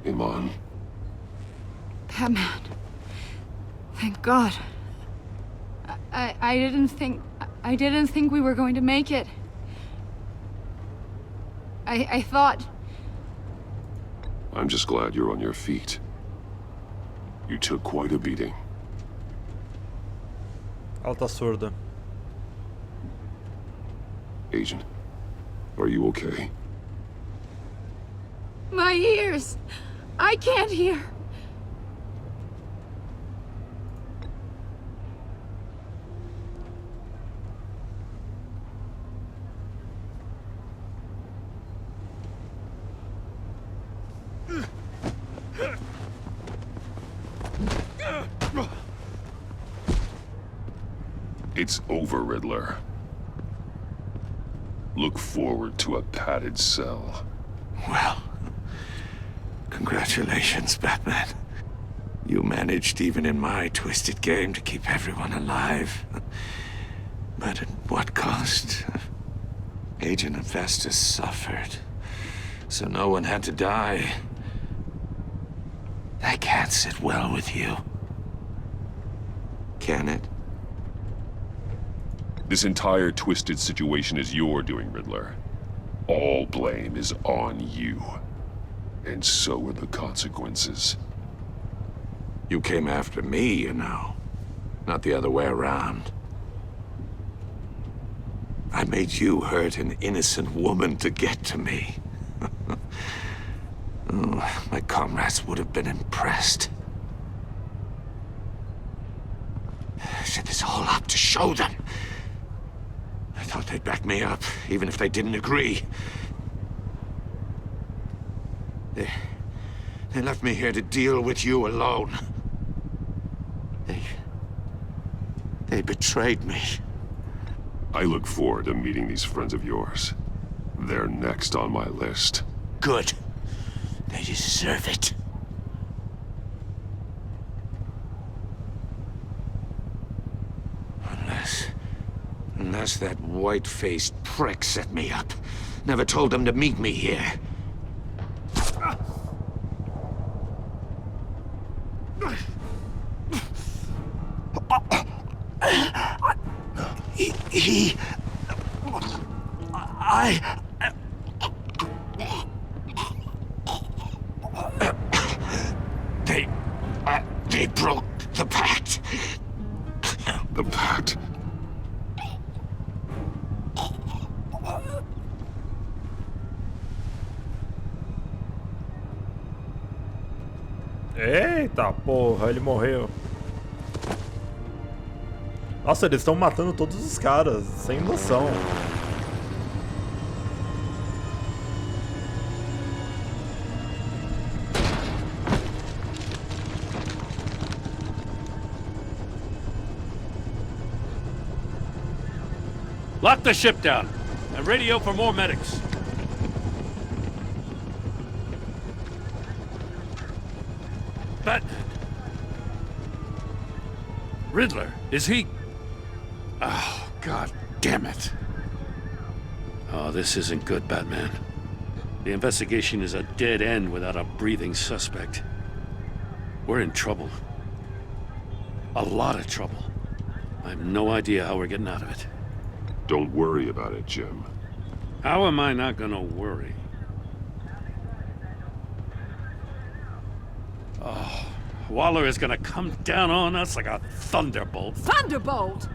Iman. Batman. Thank God. I didn't think we were going to make it. I thought... I'm just glad you're on your feet. You took quite a beating. Ela tá surda. Agent, are you okay? My ears! I can't hear! It's over, Riddler. Look forward to a padded cell. Well, congratulations, Batman. You managed, even in my twisted game, to keep everyone alive. But at what cost? Agent Hephaestus suffered, so no one had to die. That can't sit well with you. Can it? This entire twisted situation is your doing, Riddler. All blame is on you. And so are the consequences. You came after me, you know. Not the other way around. I made you hurt an innocent woman to get to me. Oh, my comrades would have been impressed. I set this all up to show them. I thought they'd back me up, even if they didn't agree. They left me here to deal with you alone. They betrayed me. I look forward to meeting these friends of yours. They're next on my list. Good. They deserve it. Unless that white-faced prick set me up. Never told them to meet me here. They broke the pact. The pact? Eita porra, ele morreu. Nossa, eles estão matando todos os caras, sem noção. Lock the ship down and radio for more medics. Batman. Riddler, is he? Oh, God damn it. Oh, this isn't good, Batman. The investigation is a dead end without a breathing suspect. We're in trouble. A lot of trouble. I have no idea how we're getting out of it. Don't worry about it, Jim. How am I not gonna worry? Oh, Waller is gonna come down on us like a thunderbolt. Thunderbolt?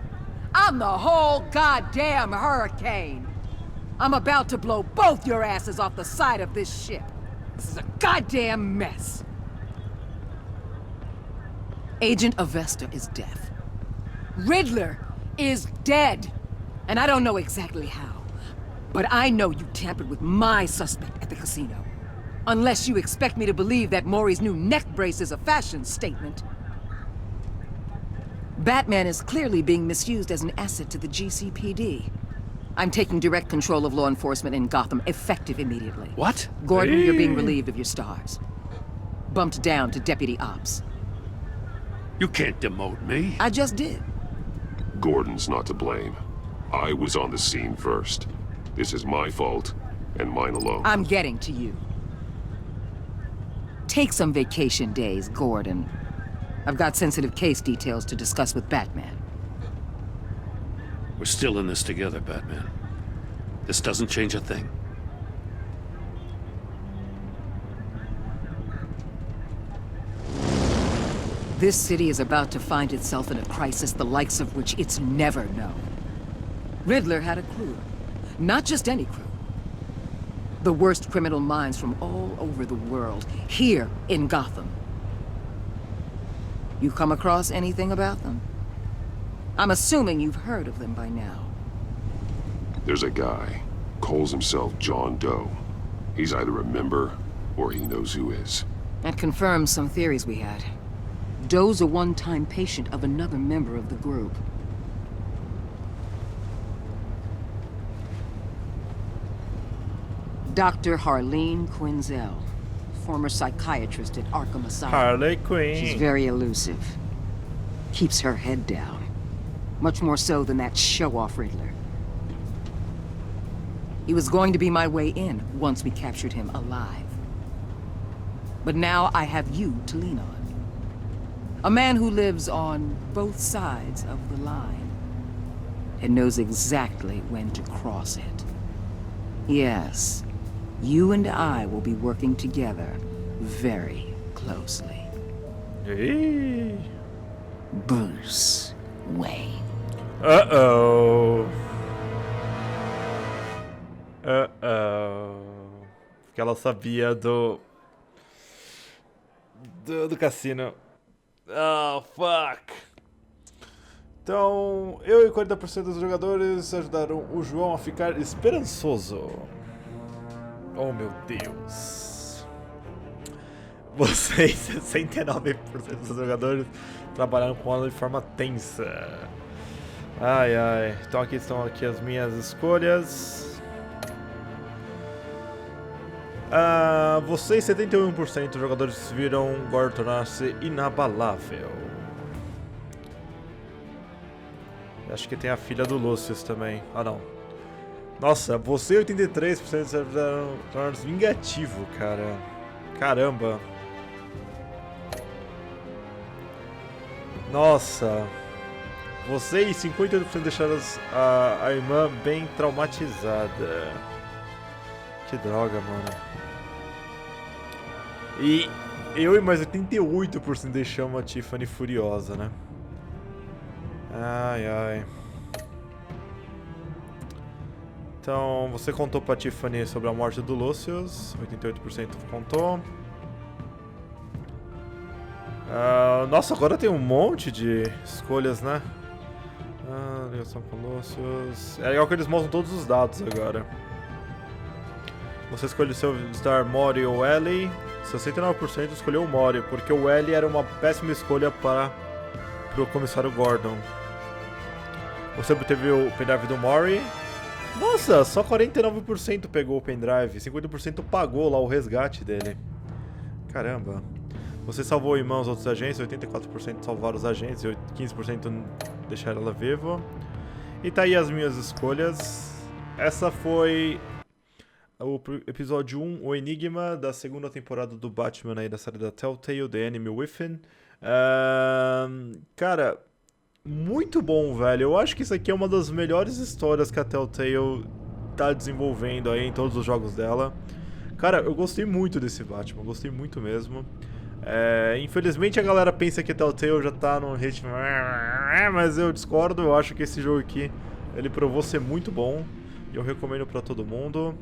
I'm the whole goddamn hurricane. I'm about to blow both your asses off the side of this ship. This is a goddamn mess. Agent Avesta is deaf. Riddler is dead. And I don't know exactly how, but I know you tampered with my suspect at the casino. Unless you expect me to believe that Maury's new neck brace is a fashion statement. Batman is clearly being misused as an asset to the GCPD. I'm taking direct control of law enforcement in Gotham, effective immediately. What? Gordon, you're being relieved of your stars. Bumped down to Deputy Ops. You can't demote me. I just did. Gordon's not to blame. I was on the scene first. This is my fault, and mine alone. I'm getting to you. Take some vacation days, Gordon. I've got sensitive case details to discuss with Batman. We're still in this together, Batman. This doesn't change a thing. This city is about to find itself in a crisis the likes of which it's never known. Riddler had a crew. Not just any crew. The worst criminal minds from all over the world, here in Gotham. You come across anything about them? I'm assuming you've heard of them by now. There's a guy, calls himself John Doe. He's either a member, or he knows who is. That confirms some theories we had. Doe's a one-time patient of another member of the group. Dr. Harleen Quinzel, former psychiatrist at Arkham Asylum. Harley Quinn. She's very elusive. Keeps her head down. Much more so than that show-off Riddler. He was going to be my way in once we captured him alive. But now I have you to lean on. A man who lives on both sides of the line and knows exactly when to cross it. Yes. You and I will be working together very closely. Hey. Bruce Wayne. Uh-oh. Uh-oh. Porque ela sabia do cassino. Oh, fuck. Então, eu e 40% dos jogadores ajudaram o João a ficar esperançoso. Oh, meu Deus. Vocês, 69% dos jogadores, trabalharam com ela de forma tensa. Ai, ai. Então aqui estão as minhas escolhas. Vocês, 71% dos jogadores viram Gordon tornar-se inabalável. Acho que tem a filha do Lucius também. Ah, não. Nossa, você, 83% tornar-se vingativo, cara. Caramba. Nossa. Vocês, 58% deixaram a irmã bem traumatizada. Que droga, mano. E eu e mais 88% deixamos a Tiffany furiosa, né? Ai, ai. Então, você contou pra Tiffany sobre a morte do Lucius. 88% contou. Nossa, agora tem um monte de escolhas, né? Ligação com Lucius. É legal que eles mostram todos os dados agora. Você escolheu se visitar Mori ou Ellie. 69% escolheu o Mori, porque o Ellie era uma péssima escolha para o comissário Gordon. Você obteve o pendrive do Mori. Nossa, só 49% pegou o pendrive. 50% pagou lá o resgate dele. Caramba. Você salvou em mãos outros agentes. 84% salvaram os agentes e 15% deixaram ela viva. E tá aí as minhas escolhas. Essa foi o episódio 1, o Enigma, da segunda temporada do Batman aí da série da Telltale, The Enemy Within. Cara, muito bom, velho. Eu acho que isso aqui é uma das melhores histórias que a Telltale tá desenvolvendo aí em todos os jogos dela. Cara, eu gostei muito desse Batman, gostei muito mesmo. Infelizmente a galera pensa que a Telltale já tá num ritmo, mas eu discordo. Eu acho que esse jogo aqui, ele provou ser muito bom e eu recomendo pra todo mundo.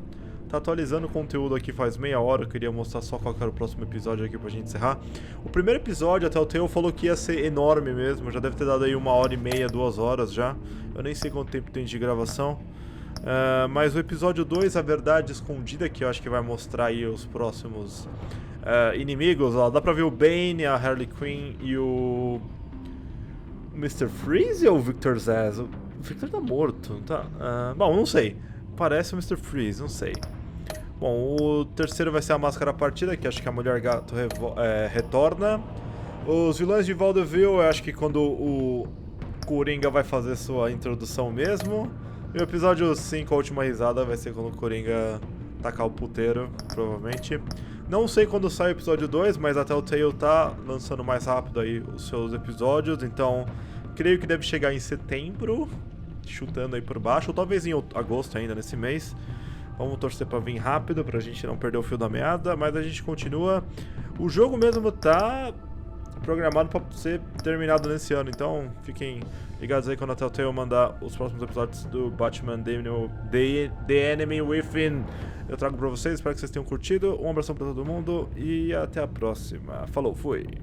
Tá atualizando o conteúdo aqui faz meia hora, eu queria mostrar só qual era o próximo episódio aqui pra gente encerrar. O primeiro episódio, a Telltale falou que ia ser enorme mesmo, já deve ter dado aí 1h30, 2 horas já. Eu nem sei quanto tempo tem de gravação. Mas o episódio 2, a verdade escondida, que eu acho que vai mostrar aí os próximos inimigos. Ó, dá pra ver o Bane, a Harley Quinn e o Mr. Freeze ou o Victor Zsasz? O Victor tá morto, tá? Bom, não sei. Parece o Mr. Freeze, não sei. Bom, o terceiro vai ser a Máscara Partida, que acho que a Mulher Gato retorna. Os vilões de Vaudeville, eu acho que quando o Coringa vai fazer sua introdução mesmo. E o episódio 5, a última risada, vai ser quando o Coringa tacar o puteiro, provavelmente. Não sei quando sai o episódio 2, mas a Telltale tá lançando mais rápido aí os seus episódios, então creio que deve chegar em setembro, chutando aí por baixo, ou talvez em agosto ainda, nesse mês. Vamos torcer pra vir rápido, pra gente não perder o fio da meada, mas a gente continua. O jogo mesmo tá programado pra ser terminado nesse ano, então fiquem ligados aí quando a Telltale mandar os próximos episódios do Batman The Enemy Within. Eu trago pra vocês, espero que vocês tenham curtido. Um abração pra todo mundo e até a próxima. Falou, fui!